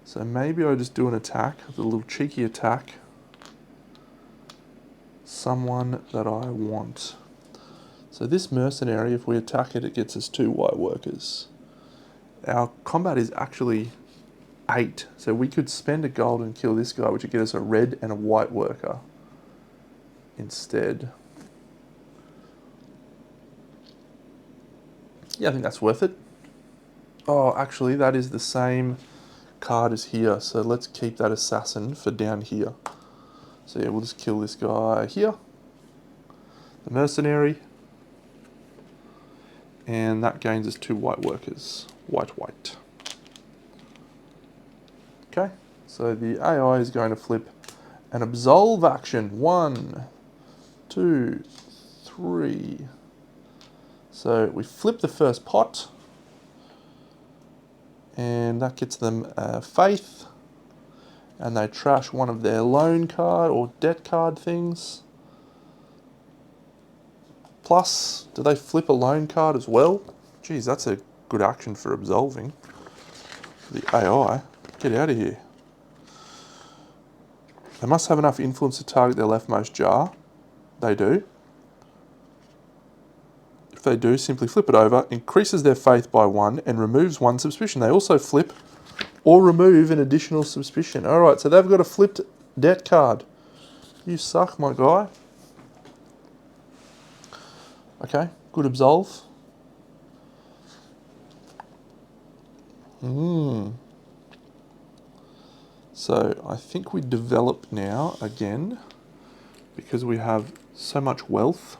So maybe I just do an attack, a little cheeky attack. Someone that I want. So this mercenary, if we attack it, it gets us 2 white workers. Our combat is actually 8, so we could spend a gold and kill this guy, which would get us a red and a white worker instead. Yeah, I think that's worth it. Oh, actually, that is the same card as here, so let's keep that assassin for down here. So yeah, we'll just kill this guy here, the mercenary, and that gains us 2 white workers. White. Okay, so the AI is going to flip an absolve action. 1, 2, 3. So we flip the first pot, and that gets them faith, and they trash one of their loan card or debt card things. Plus, do they flip a loan card as well? Geez, that's a good action for absolving. The AI, get out of here. They must have enough influence to target their leftmost jar. They do. If they do, simply flip it over, increases their faith by 1, and removes 1 suspicion. They also flip or remove an additional suspicion. Alright, so they've got a flipped debt card. You suck, my guy. Okay, good absolve. So I think we develop now again because we have so much wealth.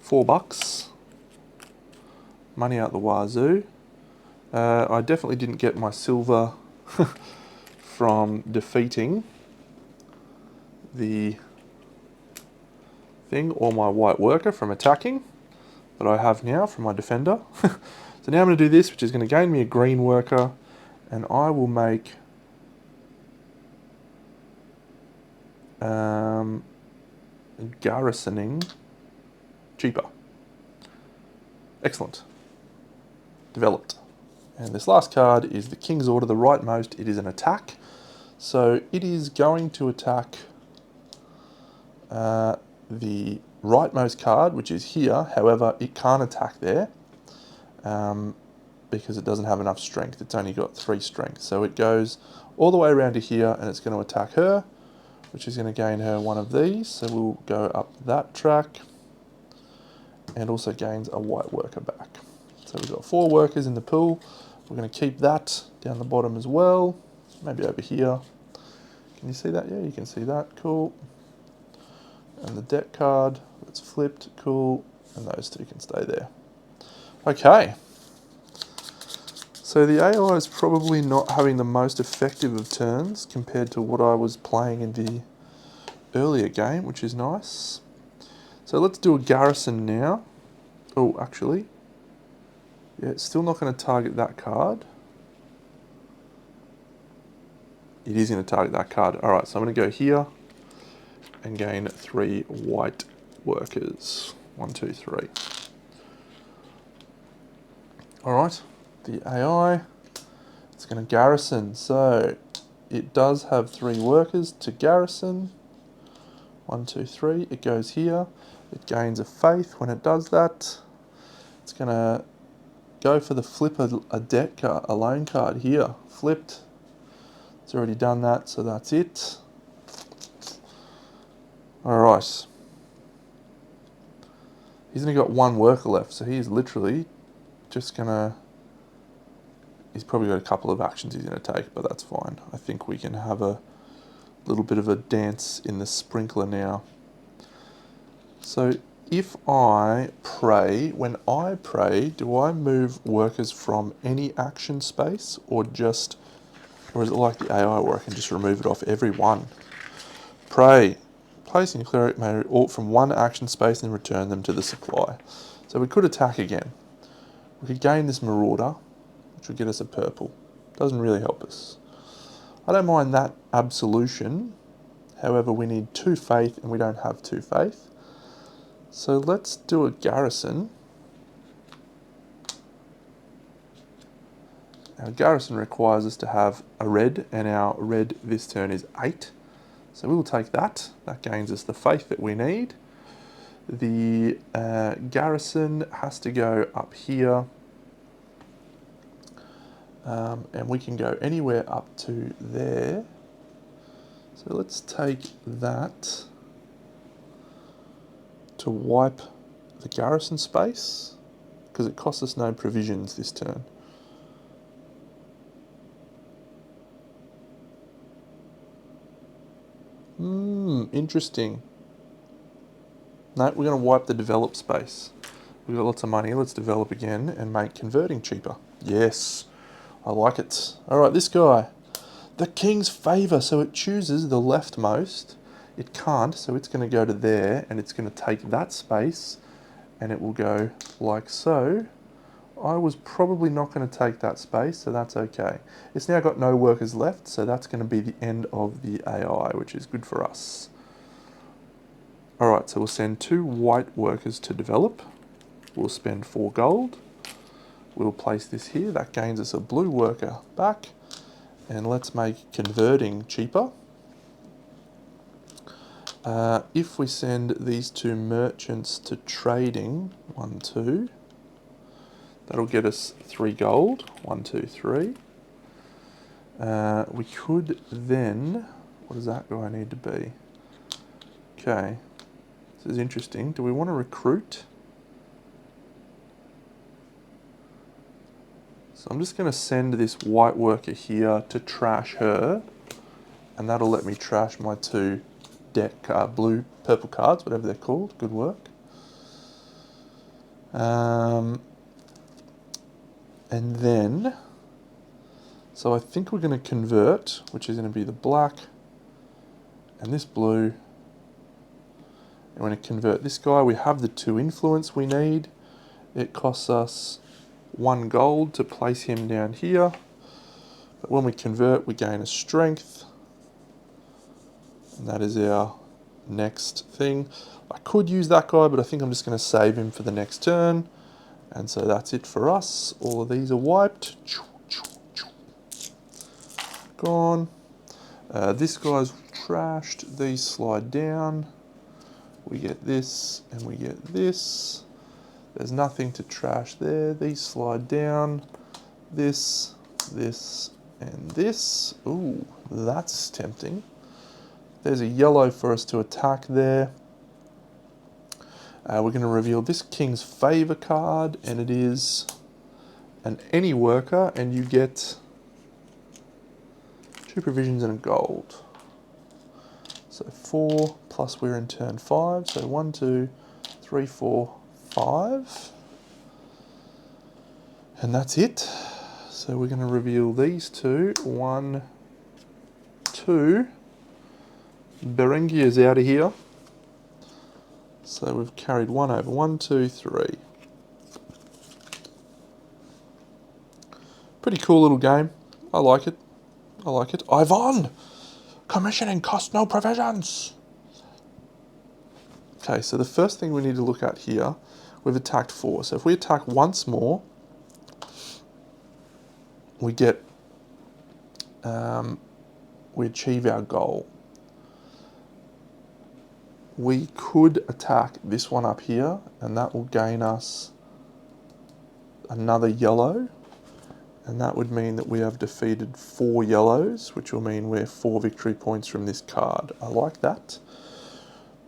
$4. Money out the wazoo. I definitely didn't get my silver from defeating the thing, or my white worker from attacking, that I have now from my defender. So now I'm going to do this, which is going to gain me a green worker, and I will make garrisoning cheaper. Excellent. Developed. And this last card is the King's Order, the rightmost. It is an attack. So it is going to attack the rightmost card, which is here. However, it can't attack there because it doesn't have enough strength. It's only got 3 strength. So it goes all the way around to here, and it's going to attack her, which is going to gain her 1 of these. So we'll go up that track, and also gains a white worker back. So we've got 4 workers in the pool. We're going to keep that down the bottom as well. Maybe over here. Can you see that? Yeah, you can see that. Cool. And the debt card, that's flipped. Cool. And those 2 can stay there. Okay. So the AI is probably not having the most effective of turns compared to what I was playing in the earlier game, which is nice. So let's do a garrison now. Oh, actually, yeah, it's still not going to target that card. It is going to target that card. All right, so I'm going to go here, and gain 3 white workers. 1, 2, 3. Alright, the AI, it's going to garrison. So it does have 3 workers to garrison. 1, 2, 3. It goes here. It gains a faith when it does that. It's going to go for the flip a deck card, a loan card here. Flipped. It's already done that, so that's it. Alright. He's only got 1 worker left, so he's literally just going to... He's probably got a couple of actions he's going to take, but that's fine. I think we can have a little bit of a dance in the sprinkler now. So if I pray, when I pray, do I move workers from any action space or is it like the AI where I can just remove it off every one? Pray. Placing a cleric may alt from 1 action space and return them to the supply. So we could attack again. We could gain this Marauder, which would get us a purple. Doesn't really help us. I don't mind that absolution. However, we need 2 faith and we don't have 2 faith. So let's do a garrison. Our garrison requires us to have a red, and our red this turn is 8. So we will take that. That gains us the faith that we need. The garrison has to go up here. And we can go anywhere up to there. So let's take that to wipe the garrison space, because it costs us no provisions this turn. Interesting. No, we're going to wipe the develop space. We've got lots of money. Let's develop again and make converting cheaper. Yes, I like it. All right, this guy. The king's favour. So it chooses the leftmost. It can't, so it's going to go to there, and it's going to take that space, and it will go like so. I was probably not going to take that space, so that's okay. It's now got no workers left, so that's going to be the end of the AI, which is good for us. Alright, so we'll send 2 white workers to develop. We'll spend 4 gold. We'll place this here. That gains us a blue worker back. And let's make converting cheaper. If we send these 2 merchants to trading, 1, 2, that'll get us 3 gold, 1, 2, 3. We could then, what does that guy need to be? Okay, this is interesting. Do we want to recruit? So I'm just going to send this white worker here to trash her, and that'll let me trash my 2 deck purple cards, whatever they're called. Good work. And then, so I think we're going to convert, which is going to be the black and this blue. And we're going to convert this guy. We have the 2 influence we need. It costs us 1 gold to place him down here. But when we convert, we gain a strength. And that is our next thing. I could use that guy, but I think I'm just going to save him for the next turn. And so that's it for us. All of these are wiped. Gone. This guy's trashed. These slide down. We get this and we get this. There's nothing to trash there. These slide down. This, this, and this. Ooh, that's tempting. There's a yellow for us to attack there. We're going to reveal this King's Favour card, and it is an any worker, and you get 2 provisions and a gold. So 4, plus we're in turn 5, so 1, 2, 3, 4, 5. And that's it. So we're going to reveal these 2. 1, 2. Berengier's out of here. So we've carried 1 over. 1, 2, 3. Pretty cool little game. I like it. I like it. Ivan! Commissioning cost no provisions. Okay, so the first thing we need to look at here, we've attacked 4. So if we attack once more, we get, we achieve our goal. We could attack this one up here, and that will gain us another yellow, and that would mean that we have defeated 4 yellows, which will mean we're 4 victory points from this card. I like that.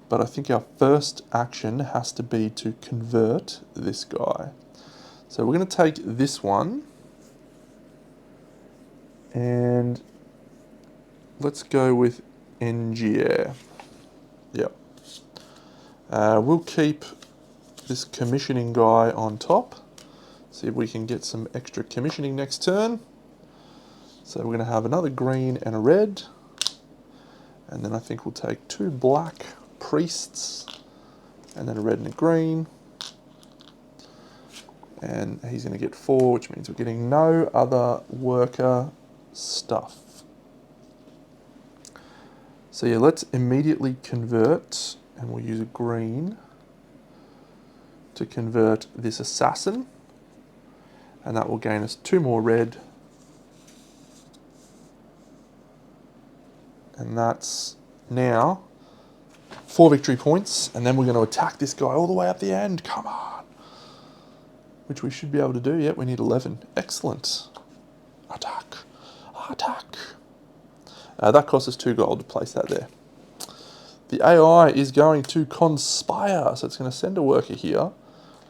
But I think our first action has to be to convert this guy. So we're going to take this one, and let's go with Engier. Yep. We'll keep this commissioning guy on top. See if we can get some extra commissioning next turn. So we're going to have another green and a red. And then I think we'll take 2 black priests, and then a red and a green. And he's going to get 4, which means we're getting no other worker stuff. So yeah, let's immediately convert, and we'll use a green to convert this assassin. And that will gain us 2 more red. And that's now 4 victory points, and then we're going to attack this guy all the way up the end. Come on. Which we should be able to do. Yep, we need 11. Excellent. Attack. Attack. That costs us 2 gold to place that there. The AI is going to conspire. So it's going to send a worker here.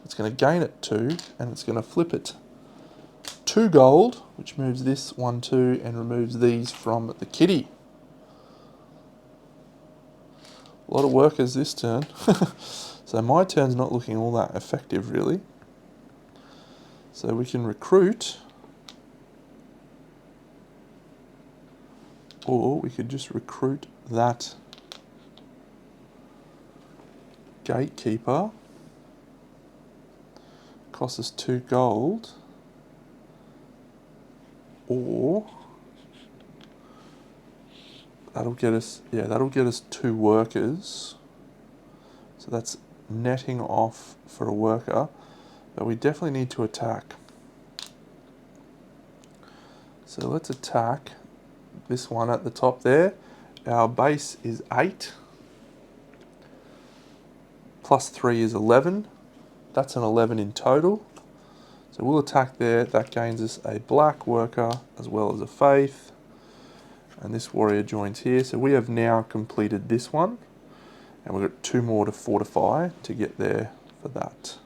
It's going to gain it 2, and it's going to flip it 2 gold, which moves this 1, 2, and removes these from the kitty. A lot of workers this turn. So my turn's not looking all that effective, really. So we can recruit. Or we could just recruit that gatekeeper. Costs us 2 gold. Or that'll get us, yeah, that'll get us 2 workers. So that's netting off for a worker. But we definitely need to attack. So let's attack this one at the top there. Our base is 8. Plus 3 is 11. That's an 11 in total. So we'll attack there. That gains us a black worker as well as a faith. And this warrior joins here. So we have now completed this one. And we've got 2 more to fortify to get there for that.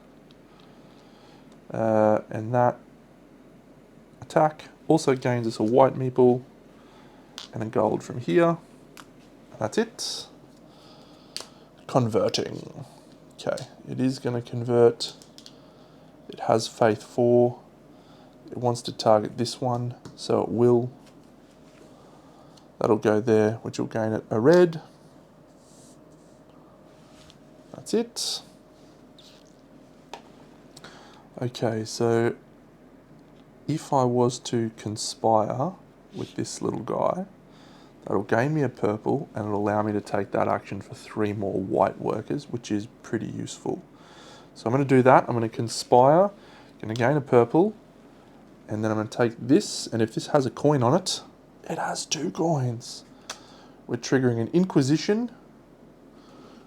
And that attack also gains us a white meeple and a gold from here. And that's it. Converting. Okay, it is going to convert. It has faith 4. It wants to target this one, so it will. That'll go there, which will gain it a red. That's it. Okay, so if I was to conspire with this little guy, that'll gain me a purple and it'll allow me to take that action for 3 more white workers, which is pretty useful. So I'm going to do that. I'm going to conspire, going to gain a purple, and then I'm going to take this, and if this has a coin on it, it has 2 coins. We're triggering an Inquisition,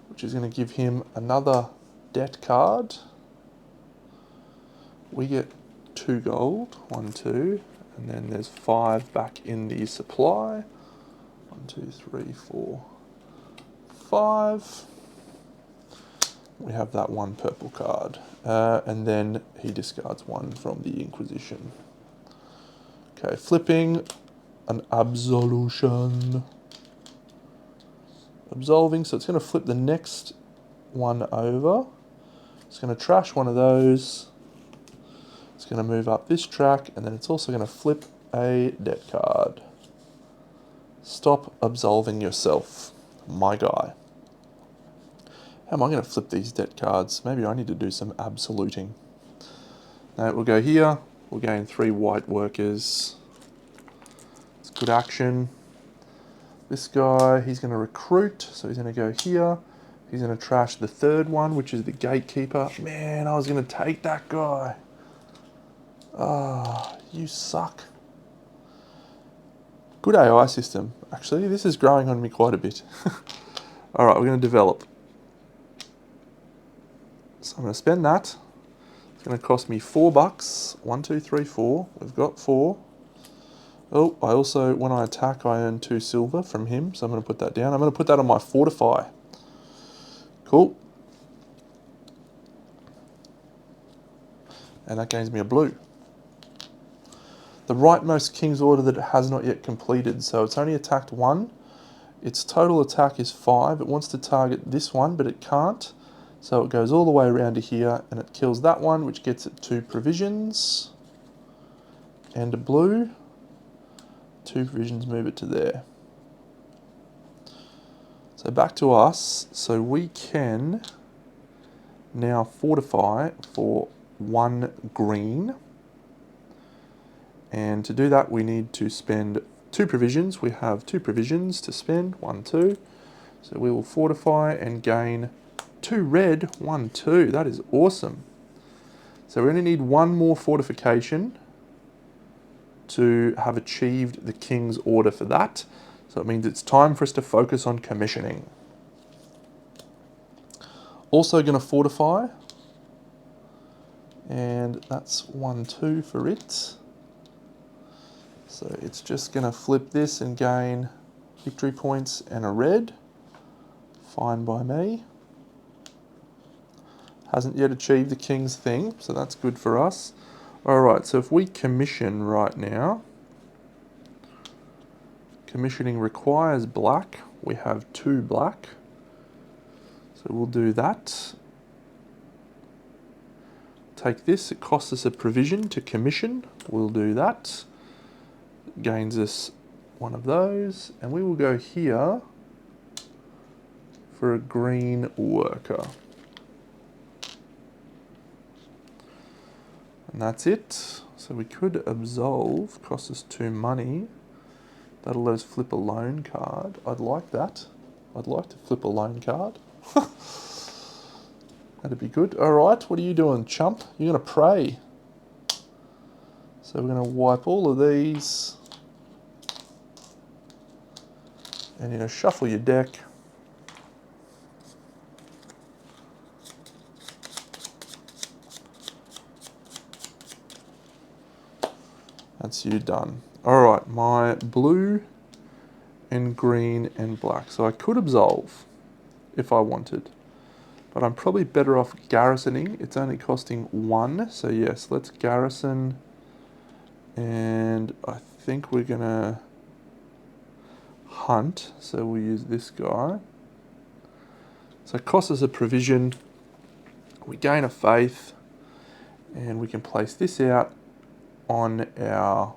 which is going to give him another debt card. We get 2 gold, 1, 2, and then there's 5 back in the supply. 1, 2, 3, 4, 5. We have that 1 purple card. And then he discards 1 from the Inquisition. Okay, flipping an absolution. Absolving, so it's going to flip the next one over. It's going to trash one of those. It's going to move up this track, and then it's also going to flip a debt card. Stop absolving yourself, my guy. How am I going to flip these debt cards? Maybe I need to do some absoluting. Now we'll go here. We'll gain 3 white workers. It's good action. This guy, he's going to recruit, so he's going to go here. He's going to trash the third one, which is the gatekeeper. Man, I was going to take that guy. Ah, you suck. Good AI system. Actually, this is growing on me quite a bit. All right, we're going to develop. So I'm going to spend that. It's going to cost me $4. 1, 2, 3, 4. We've got 4. Oh, I also, when I attack, I earn 2 silver from him. So I'm going to put that down. I'm going to put that on my fortify. Cool. And that gains me a blue. The rightmost king's order that it has not yet completed. So it's only attacked 1. Its total attack is 5. It wants to target this one, but it can't. So it goes all the way around to here, and it kills that one, which gets it 2 provisions. And a blue. 2 provisions move it to there. So back to us. So we can now fortify for 1 green. And to do that, we need to spend 2 provisions. We have 2 provisions to spend. 1, 2. So we will fortify and gain 2 red. 1, 2. That is awesome. So we only need 1 more fortification to have achieved the king's order for that. So it means it's time for us to focus on commissioning. Also going to fortify. And that's 1, 2 for it. So it's just going to flip this and gain victory points and a red. Fine by me. Hasn't yet achieved the king's thing, so that's good for us. Alright, so if we commission right now, commissioning requires black. We have 2 black. So we'll do that. Take this, it costs us a provision to commission. We'll do that. It gains us 1 of those. And we will go here for a green worker. And that's it. So we could absolve, cost us 2 money. That'll let us flip a loan card. I'd like that. I'd like to flip a loan card. That'd be good. Alright, what are you doing, chump? You're going to pray. So we're going to wipe all of these. And you're going to shuffle your deck. That's you done. Alright, my blue and green and black. So I could absolve if I wanted. But I'm probably better off garrisoning. It's only costing 1. So yes, let's garrison. And I think we're going to hunt. So we'll use this guy. So it costs us a provision. We gain a faith. And we can place this out on our...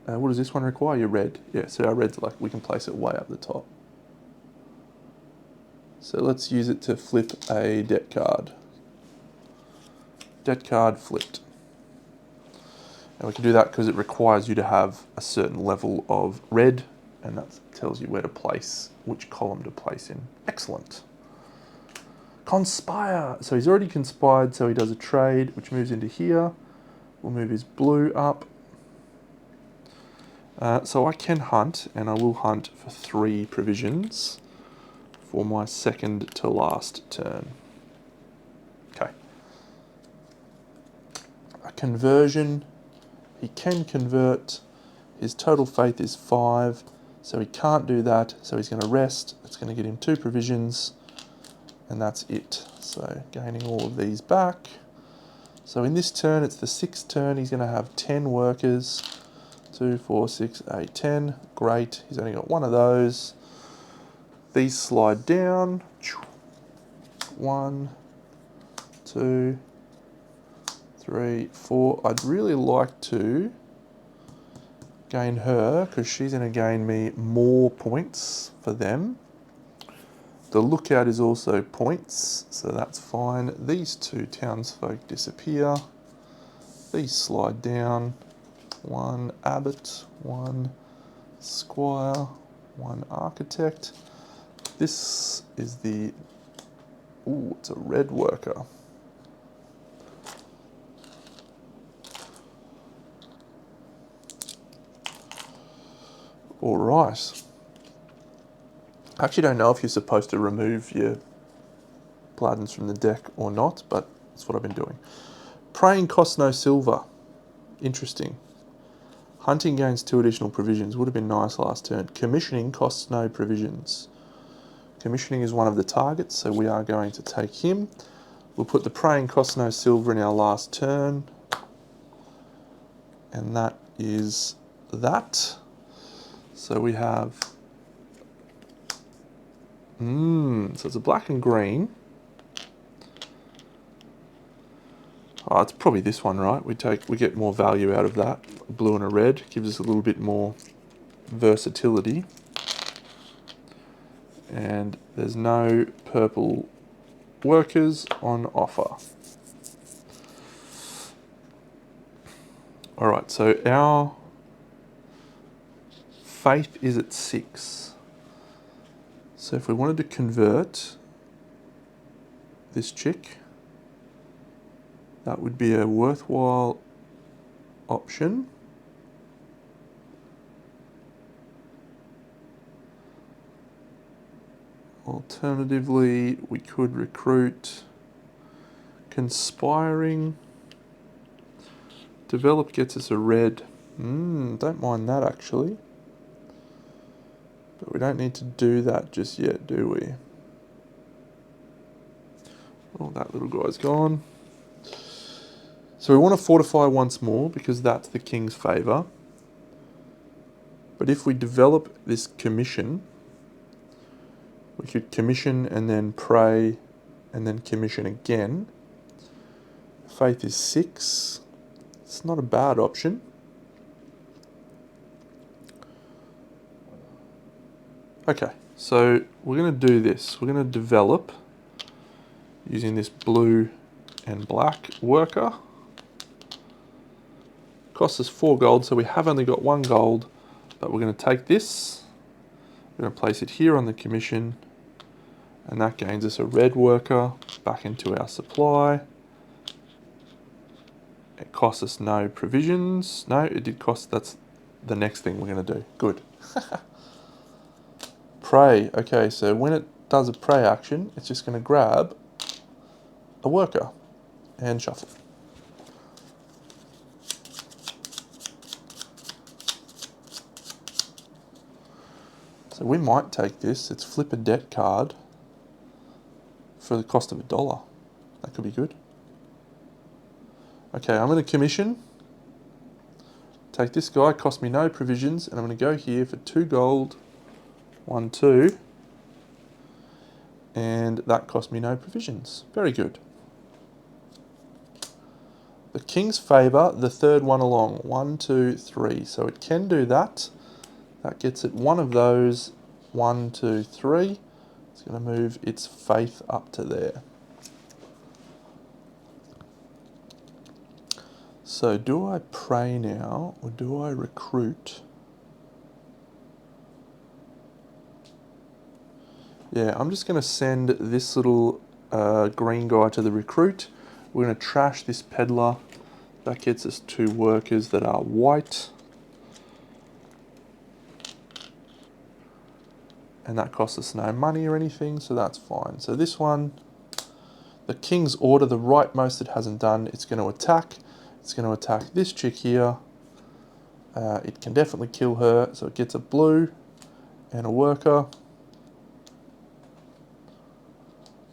what does this one require? Your red. Yeah, so our red's like, we can place it way up the top. So let's use it to flip a debt card. Debt card flipped. And we can do that because it requires you to have a certain level of red, and that tells you where to place, which column to place in. Excellent. Conspire. So he's already conspired, so he does a trade, which moves into here. We'll move his blue up. So I can hunt, and I will hunt for 3 provisions for my second to last turn. Okay. A conversion. He can convert. His total faith is 5, so he can't do that. So he's going to rest. It's going to get him 2 provisions, and that's it. So gaining all of these back. So in this turn, it's the 6th turn. He's going to have 10 workers. 2, 4, 6, 8, 10. Great. He's only got 1 of those. These slide down. 1, 2, 3, 4. I'd really like to gain her because she's going to gain me more points for them. The lookout is also points, so that's fine. These 2 townsfolk disappear. These slide down. 1 abbot, 1 squire, 1 architect. This is the... Ooh, it's a red worker. All right. I actually don't know if you're supposed to remove your Paladins from the deck or not, but that's what I've been doing. Praying costs no silver. Interesting. Hunting gains 2 additional provisions. Would have been nice last turn. Commissioning costs no provisions. Commissioning is one of the targets, so we are going to take him. We'll put the praying costs no silver in our last turn. And that is that. So we have... so it's a black and green. Oh, it's probably this one, right? We get more value out of that. A blue and a red gives us a little bit more versatility. And there's no purple workers on offer. All right, so our faith is at 6. So if we wanted to convert this chick, that would be a worthwhile option. Alternatively, we could recruit Conspiring. Develop gets us a red. Don't mind that actually. But we don't need to do that just yet, do we? Oh, that little guy's gone. So we want to fortify once more because that's the king's favour. But if we develop this commission, we could commission and then pray and then commission again. Faith is 6. It's not a bad option. Okay, so we're going to do this. We're going to develop using this blue and black worker. Costs us 4 gold, so we have only got 1 gold, but we're going to take this. We're going to place it here on the commission, and that gains us a red worker back into our supply. It costs us no provisions. No, it did cost, that's the next thing we're going to do. Good. Pray. Okay, so when it does a pray action, it's just going to grab a worker and shuffle. So we might take this. It's flip a debt card for the cost of $1. That could be good. Okay, I'm going to commission. Take this guy, cost me no provisions, and I'm going to go here for 2 gold, 1, 2, and that cost me no provisions. Very good. The king's favour, the third one along, 1, 2, 3. So it can do that. That gets it one of those, 1, 2, 3. It's going to move its faith up to there. So do I pray now, or do I recruit? Yeah, I'm just going to send this little green guy to the recruit. We're going to trash this peddler. That gets us 2 workers that are white. And that costs us no money or anything, so that's fine. So this one, the king's order, the rightmost it hasn't done, it's going to attack. It's going to attack this chick here. It can definitely kill her, so it gets a blue and a worker.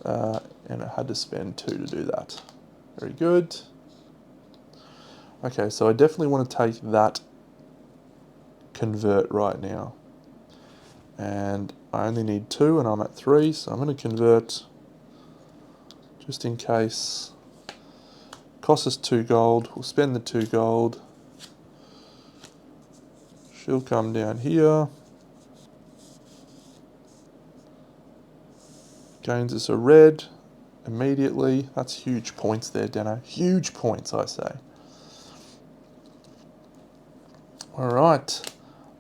And it had to spend 2 to do that. Very good. Okay, so I definitely want to take that convert right now. And I only need 2 and I'm at 3, so I'm going to convert just in case. Costs us 2 gold. We'll spend the 2 gold. She'll come down here. Gains us a red immediately. That's huge points there, Deno. Huge points, I say. All right.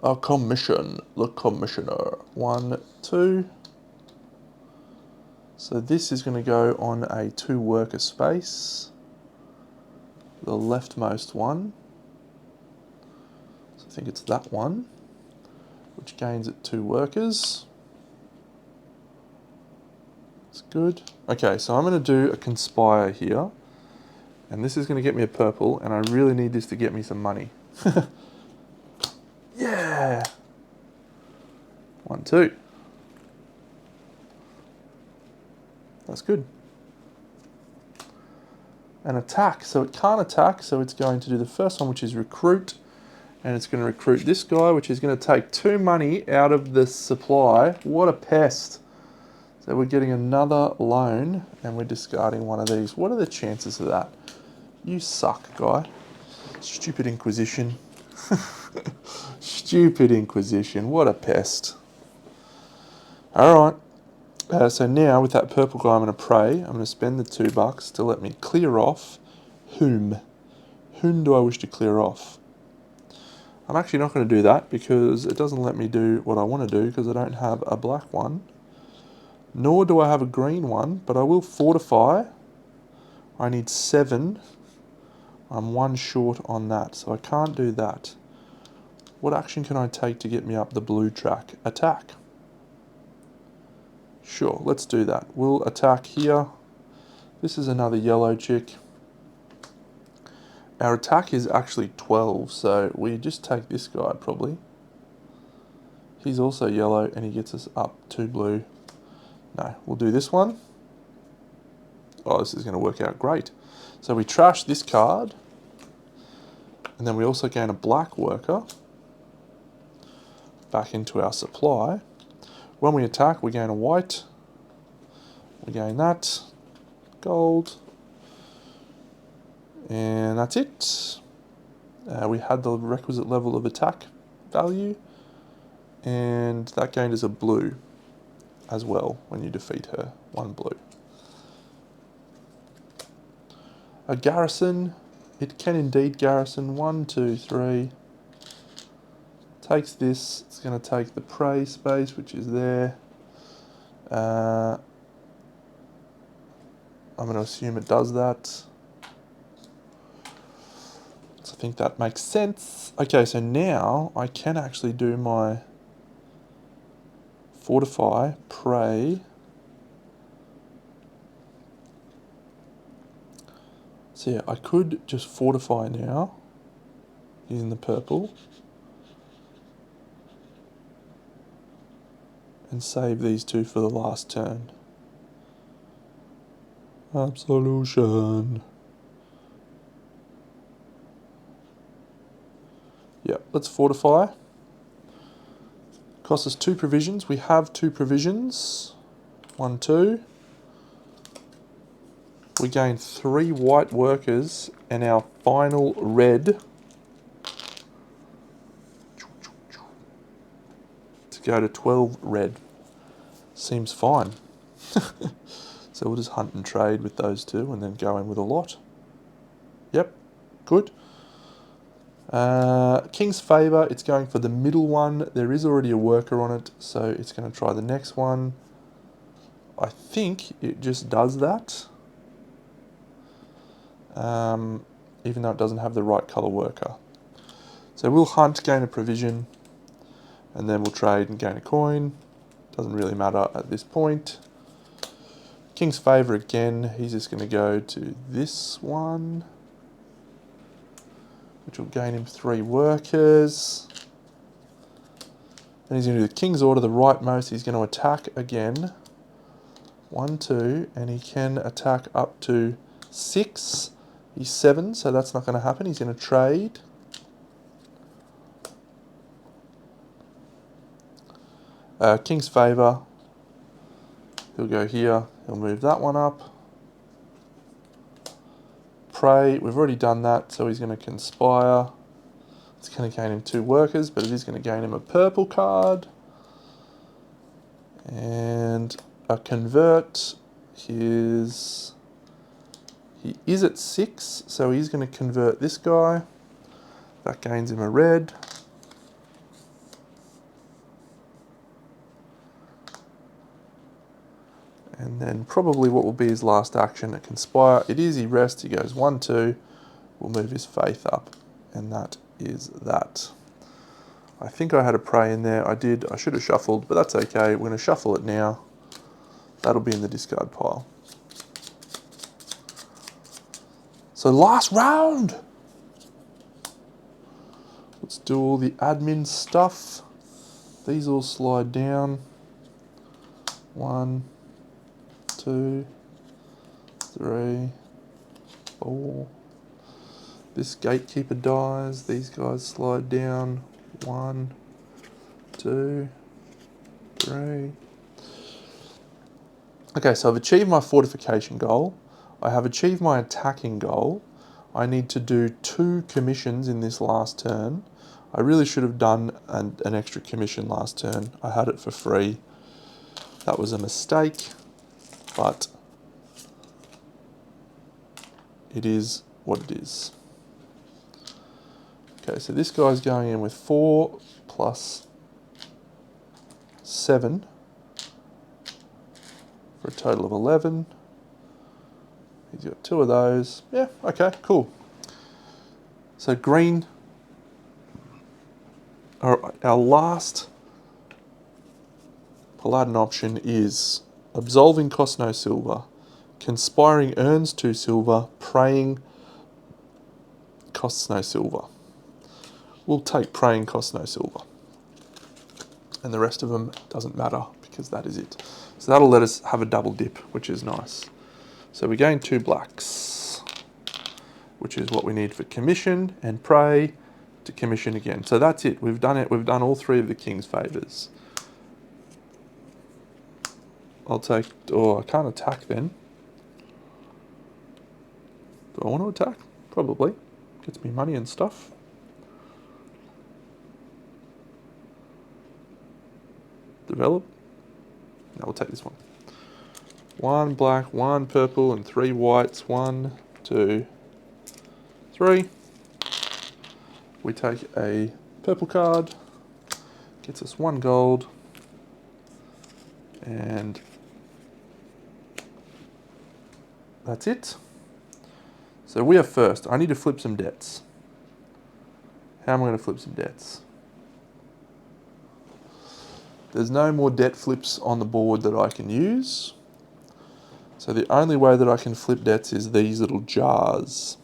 Our commission. The commissioner. 1, 2. So this is going to go on a 2 worker space, the leftmost one. So I think it's that one, which gains it 2 workers. It's good. Okay, so I'm going to do a conspire here, and this is going to get me a purple, and I really need this to get me some money. Yeah! 1, 2. That's good. An attack. So it can't attack, so it's going to do the first one, which is recruit. And it's going to recruit this guy, which is going to take 2 money out of the supply. What a pest. So we're getting another loan, and we're discarding one of these. What are the chances of that? You suck, guy. Stupid Inquisition. Stupid Inquisition. What a pest. Alright. So now, with that purple guy, I'm going to pray. I'm going to spend the $2 to let me clear off whom? Whom do I wish to clear off? I'm actually not going to do that because it doesn't let me do what I want to do because I don't have a black one. Nor do I have a green one, but I will fortify. I need 7. I'm 1 short on that, so I can't do that. What action can I take to get me up the blue track? Attack. Sure, let's do that. We'll attack here. This is another yellow chick. Our attack is actually 12, so we just take this guy probably. He's also yellow and he gets us up 2 blue. No, we'll do this one. Oh, this is going to work out great. So we trash this card, and then we also gain a black worker back into our supply. When we attack, we gain a white. We gain that. Gold. And that's it. We had the requisite level of attack value, and that gained us a blue as well when you defeat her. 1 blue. A garrison. It can indeed garrison. 1, 2, 3. Takes this. It's going to take the prey space, which is there. I'm going to assume it does that. So I think that makes sense. Okay, so now I can actually do my fortify, pray. So yeah, I could just fortify now using the purple and save these 2 for the last turn. Absolution. Yeah, let's fortify. Costs us 2 provisions. We have 2 provisions. 1, 2. We gain 3 white workers, and our final red to go to 12 red. Seems fine. So we'll just hunt and trade with those 2 and then go in with a lot. Yep, good. King's Favour, it's going for the middle one. There is already a worker on it, so it's going to try the next one. I think it just does that. Even though it doesn't have the right colour worker. So we'll hunt, gain a provision, and then we'll trade and gain a coin. Doesn't really matter at this point. King's Favour again, he's just going to go to this one, which will gain him 3 workers. Then he's going to do the King's Order, the rightmost. He's going to attack again. 1, 2, and he can attack up to 6. He's 7, so that's not going to happen. He's going to trade. King's Favour. He'll go here. He'll move that one up. Pray. We've already done that, so he's going to conspire. It's going to gain him 2 workers, but it is going to gain him a purple card. And a convert. He is at 6, so he's going to convert this guy. That gains him a red. And And then probably what will be his last action, a conspire. It is, he rests, he goes 1, 2. We'll move his faith up. And that is that. I think I had a prey in there. I did. I should have shuffled, but that's okay. We're going to shuffle it now. That'll be in the discard pile. So last round. Let's do all the admin stuff. These all slide down. 1, 2, 3, 4. This gatekeeper dies. These guys slide down. 1, 2, 3. Okay, so I've achieved my fortification goal. I have achieved my attacking goal. I need to do 2 commissions in this last turn. I really should have done an extra commission last turn. I had it for free. That was a mistake, but it is what it is. Okay, so this guy's going in with 4 plus 7 for a total of 11. He's got 2 of those. Yeah, okay, cool. So green, our last Paladin option is absolving costs no silver, conspiring earns 2 silver, praying costs no silver. We'll take praying costs no silver. And the rest of them doesn't matter because that is it. So that'll let us have a double dip, which is nice. So we gain 2 blacks, which is what we need for commission, and pray to commission again. So that's it. We've done it. We've done all 3 of the king's favours. I'll take... Oh, I can't attack then. Do I want to attack? Probably. Gets me money and stuff. Develop. No, we'll take this one. 1 black, 1 purple, and 3 whites. 1, 2, 3. We take a purple card. Gets us 1 gold. And that's it. So we are first. I need to flip some debts. How am I going to flip some debts? There's no more debt flips on the board that I can use. So the only way that I can flip debts is these little jars.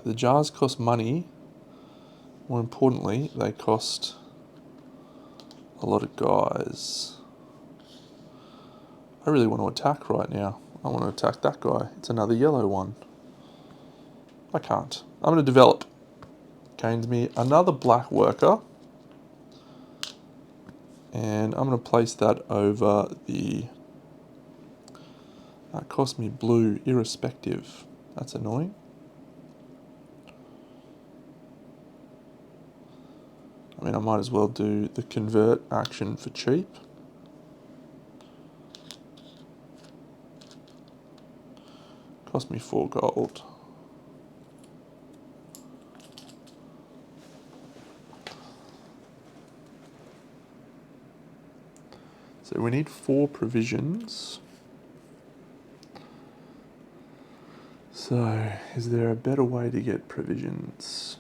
The jars cost money. More importantly, they cost a lot of guys. I really want to attack right now. I want to attack that guy. It's another yellow one. I can't. I'm going to develop. Gains me another black worker. And I'm going to place that over the... That cost me blue, irrespective. That's annoying. I mean, I might as well do the convert action for cheap. Cost me 4 gold. So we need 4 provisions. So, is there a better way to get provisions?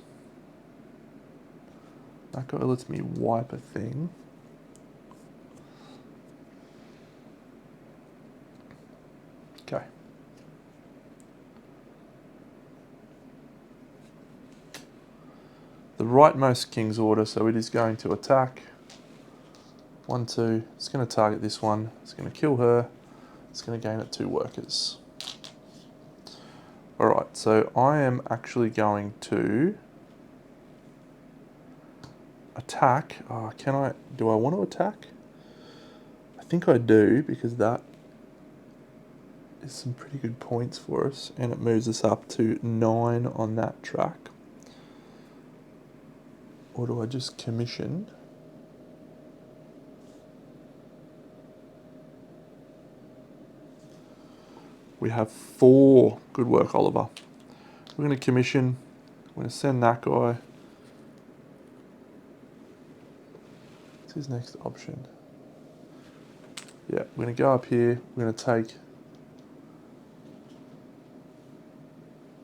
That guy lets me wipe a thing. Okay. The rightmost king's order, so it is going to attack. 1, 2. It's going to target this one. It's going to kill her. It's going to gain it 2 workers. Alright, so I am actually going to attack. Oh, do I want to attack? I think I do, because that is some pretty good points for us, and it moves us up to 9 on that track. Or do I just commission? We have 4. Good work, Oliver. We're going to commission. We're going to send that guy. He's What's his next option? Yeah, we're going to go up here. We're going to take...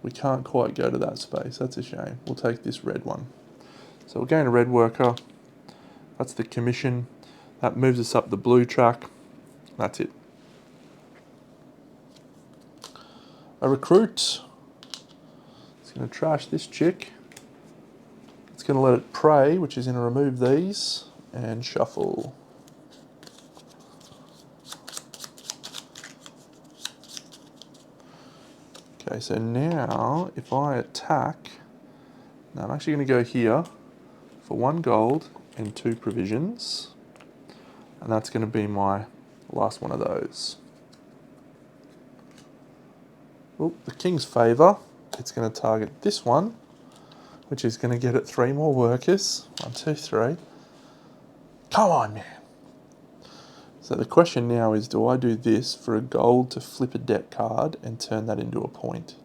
We can't quite go to that space. That's a shame. We'll take this red one. So we're going to red worker. That's the commission. That moves us up the blue track. That's it. A recruit. It's going to trash this chick. It's going to let it pray, which is going to remove these and shuffle. Okay, so now if I attack, now I'm actually going to go here for 1 gold and 2 provisions, and that's going to be my last one of those. Well, the king's favour, it's going to target this one, which is going to get it 3 more workers. 1, 2, 3. Come on, man. So the question now is, do I do this for a gold to flip a debt card and turn that into a point?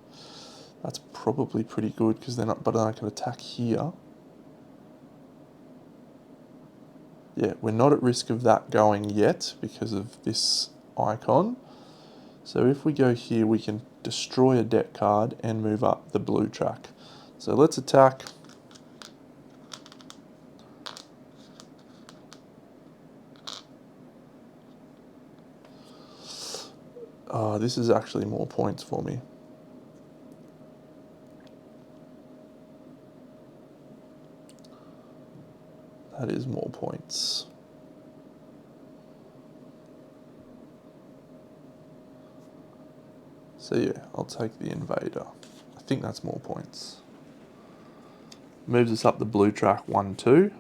That's probably pretty good because they're not, but I can attack here. Yeah, we're not at risk of that going yet because of this icon. So if we go here, we can destroy a debt card and move up the blue track. So let's attack. Oh, this is actually more points for me. That is more points. So yeah, I'll take the invader. I think that's more points. Moves us up the blue track 1, 2.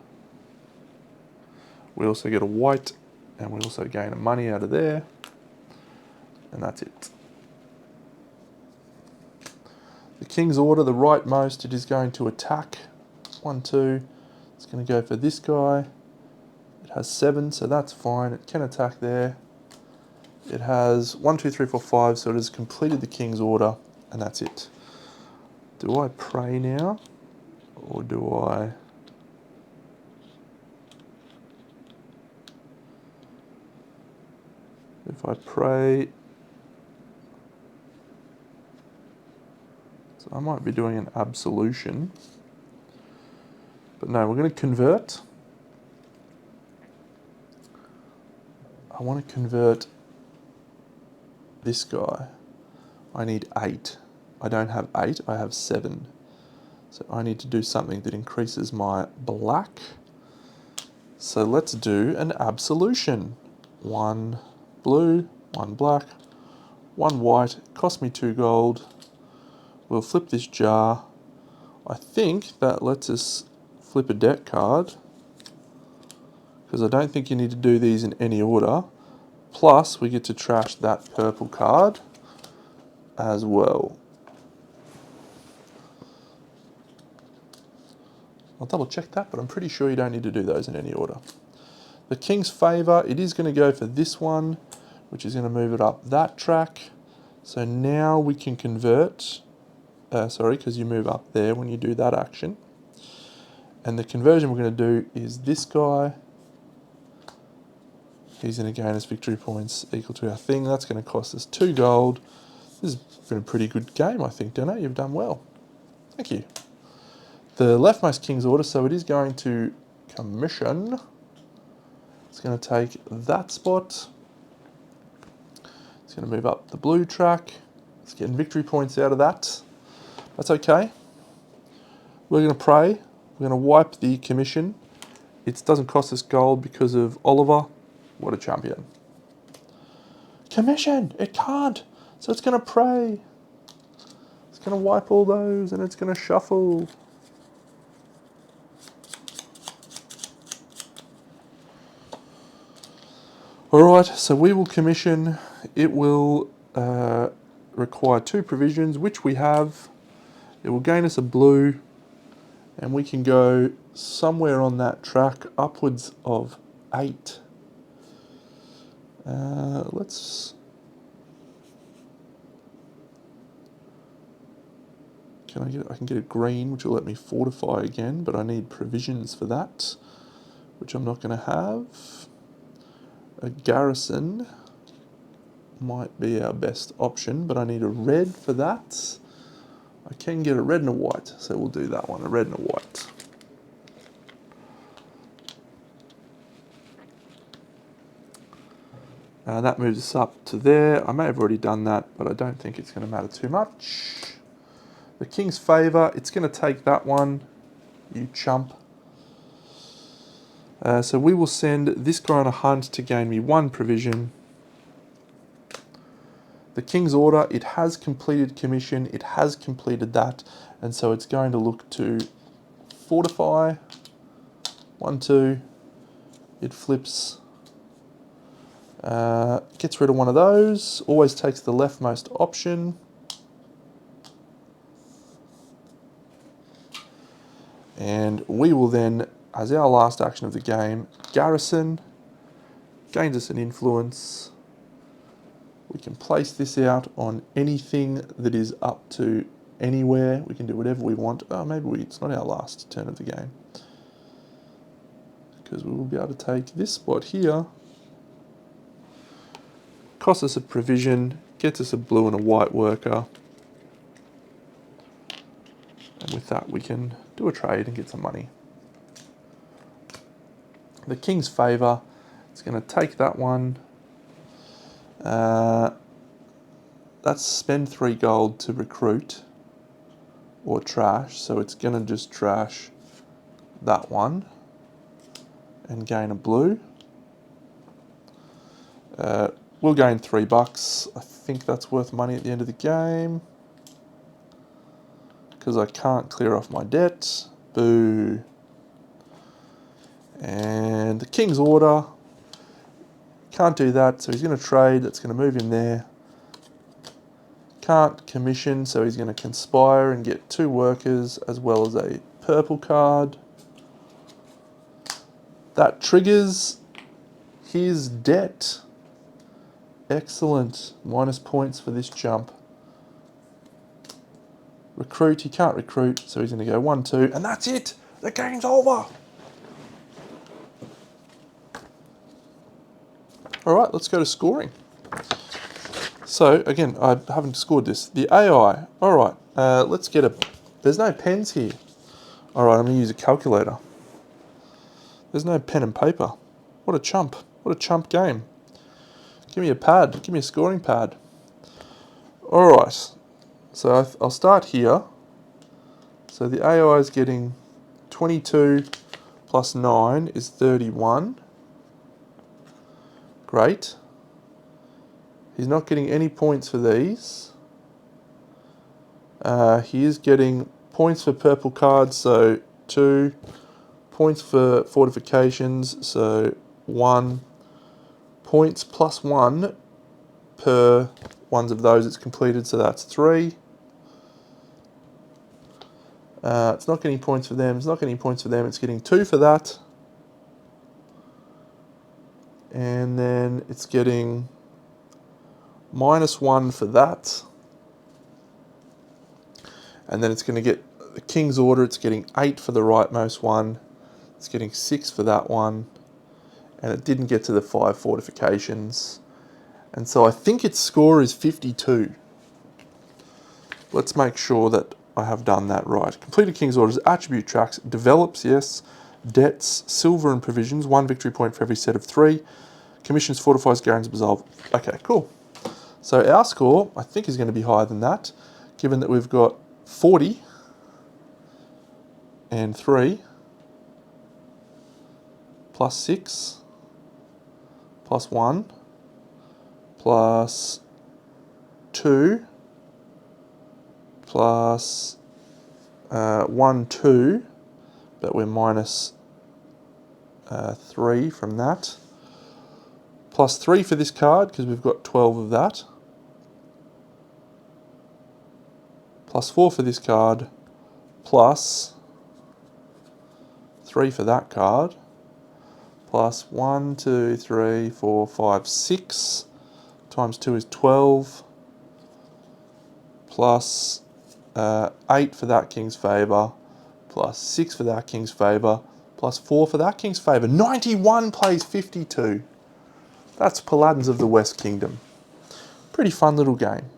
We also get a white, and we also gain a money out of there. And that's it. The king's order, the rightmost, it is going to attack. 1, 2. It's going to go for this guy. It has 7, so that's fine. It can attack there. It has 1, 2, 3, 4, 5, so it has completed the king's order, and that's it. Do I pray now? Or do I... If I pray... So I might be doing an absolution. But no, we're going to convert. I want to convert this guy. I need 8. I don't have 8, I have 7. So I need to do something that increases my black. So let's do an absolution. 1 blue, 1 black, 1 white, cost me 2 gold. We'll flip this jar. I think that lets us flip a debt card, because I don't think you need to do these in any order. Plus, we get to trash that purple card as well. I'll double check that, but I'm pretty sure you don't need to do those in any order. The king's favour, it is going to go for this one, which is going to move it up that track. So now we can convert, sorry, because you move up there when you do that action. And the conversion we're going to do is this guy. He's going to gain us victory points equal to our thing. That's going to cost us 2 gold. This has been a pretty good game, I think, Deno. You've done well. Thank you. The leftmost king's order, so it is going to commission. It's going to take that spot. It's going to move up the blue track. It's getting victory points out of that. That's okay. We're going to pray. We're going to wipe the commission. It doesn't cost us gold because of Oliver. What a champion. Commission! It can't! So it's going to pray. It's going to wipe all those and it's going to shuffle. Alright, so we will commission. It will require 2 provisions, which we have. It will gain us a blue, and we can go somewhere on that track, upwards of 8. Let's... I can get a green, which will let me fortify again, but I need provisions for that. which I'm not going to have. A garrison might be our best option, but I need a red for that. I can get a red and a white, so we'll do that one, a red and a white. That moves us up to there. I may have already done that, but I don't think it's going to matter too much. The king's favour, it's going to take that one, you chump. So we will send this guy on a hunt to gain me 1 provision. The king's order, it has completed commission, it has completed that, and so it's going to look to fortify. 1, 2, it flips. Gets rid of one of those, always takes the leftmost option. And we will then, as our last action of the game, garrison, gains us an influence. We can place this out on anything that is up to anywhere. We can do whatever we want. Oh, maybe it's not our last turn of the game, because we will be able to take this spot here. Costs us a provision, gets us a blue and a white worker. And with that we can do a trade and get some money. The king's favour, it's going to take that one. That's spend 3 gold to recruit or trash, so it's going to just trash that one and gain a blue. We'll gain $3. I think that's worth money at the end of the game, because I can't clear off my debt. Boo. And the king's order, can't do that, so he's going to trade. That's going to move him there. Can't commission, so he's going to conspire and get 2 workers as well as a purple card. That triggers his debt. Excellent. Minus points for this jump. Recruit, he can't recruit, so he's going to go 1, 2, and that's it. The game's over. All right, let's go to scoring. So again, I haven't scored this. The AI. All right, let's get a. There's no pens here. All right, I'm going to use a calculator. There's no pen and paper. What a chump. What a chump game. Give me a pad. Give me a scoring pad. All right. So I'll start here. So the AI is getting 22 plus 9 is 31. Great. He's not getting any points for these. He is getting points for purple cards, so 2. Points for fortifications, so 1. Points plus 1 per ones of those it's completed, so that's 3. It's not getting points for them, it's not getting points for them, it's getting 2 for that. And then it's getting -1 for that. And then it's going to get the king's order, it's getting 8 for the rightmost one. It's getting 6 for that one. And it didn't get to the 5 fortifications. And so I think its score is 52. Let's make sure that I have done that right. Completed king's orders, attribute tracks, develops, yes. Debts, silver and provisions, 1 victory point for every set of 3. Commissions, fortifies, guarantees, resolve. Okay, cool. So our score, I think, is going to be higher than that, given that we've got 40 and 3 plus 6 plus 1 plus 2 plus 1, 2, but we're minus 3 from that. Plus 3 for this card, because we've got 12 of that. Plus 4 for this card, plus 3 for that card, plus 1, 2, 3, 4, 5, 6, times 2 is 12, plus 8 for that king's favour, plus 6 for that king's favour, Plus 4 for that king's favour. 91 plays 52. That's Paladins of the West Kingdom. Pretty fun little game.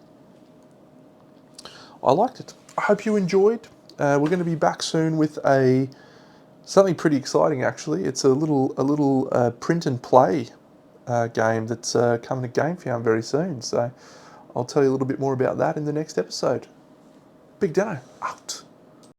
I liked it. I hope you enjoyed. We're going to be back soon with something pretty exciting actually. It's a little print and play game that's coming to GameFound very soon. So I'll tell you a little bit more about that in the next episode. Big Deno, out.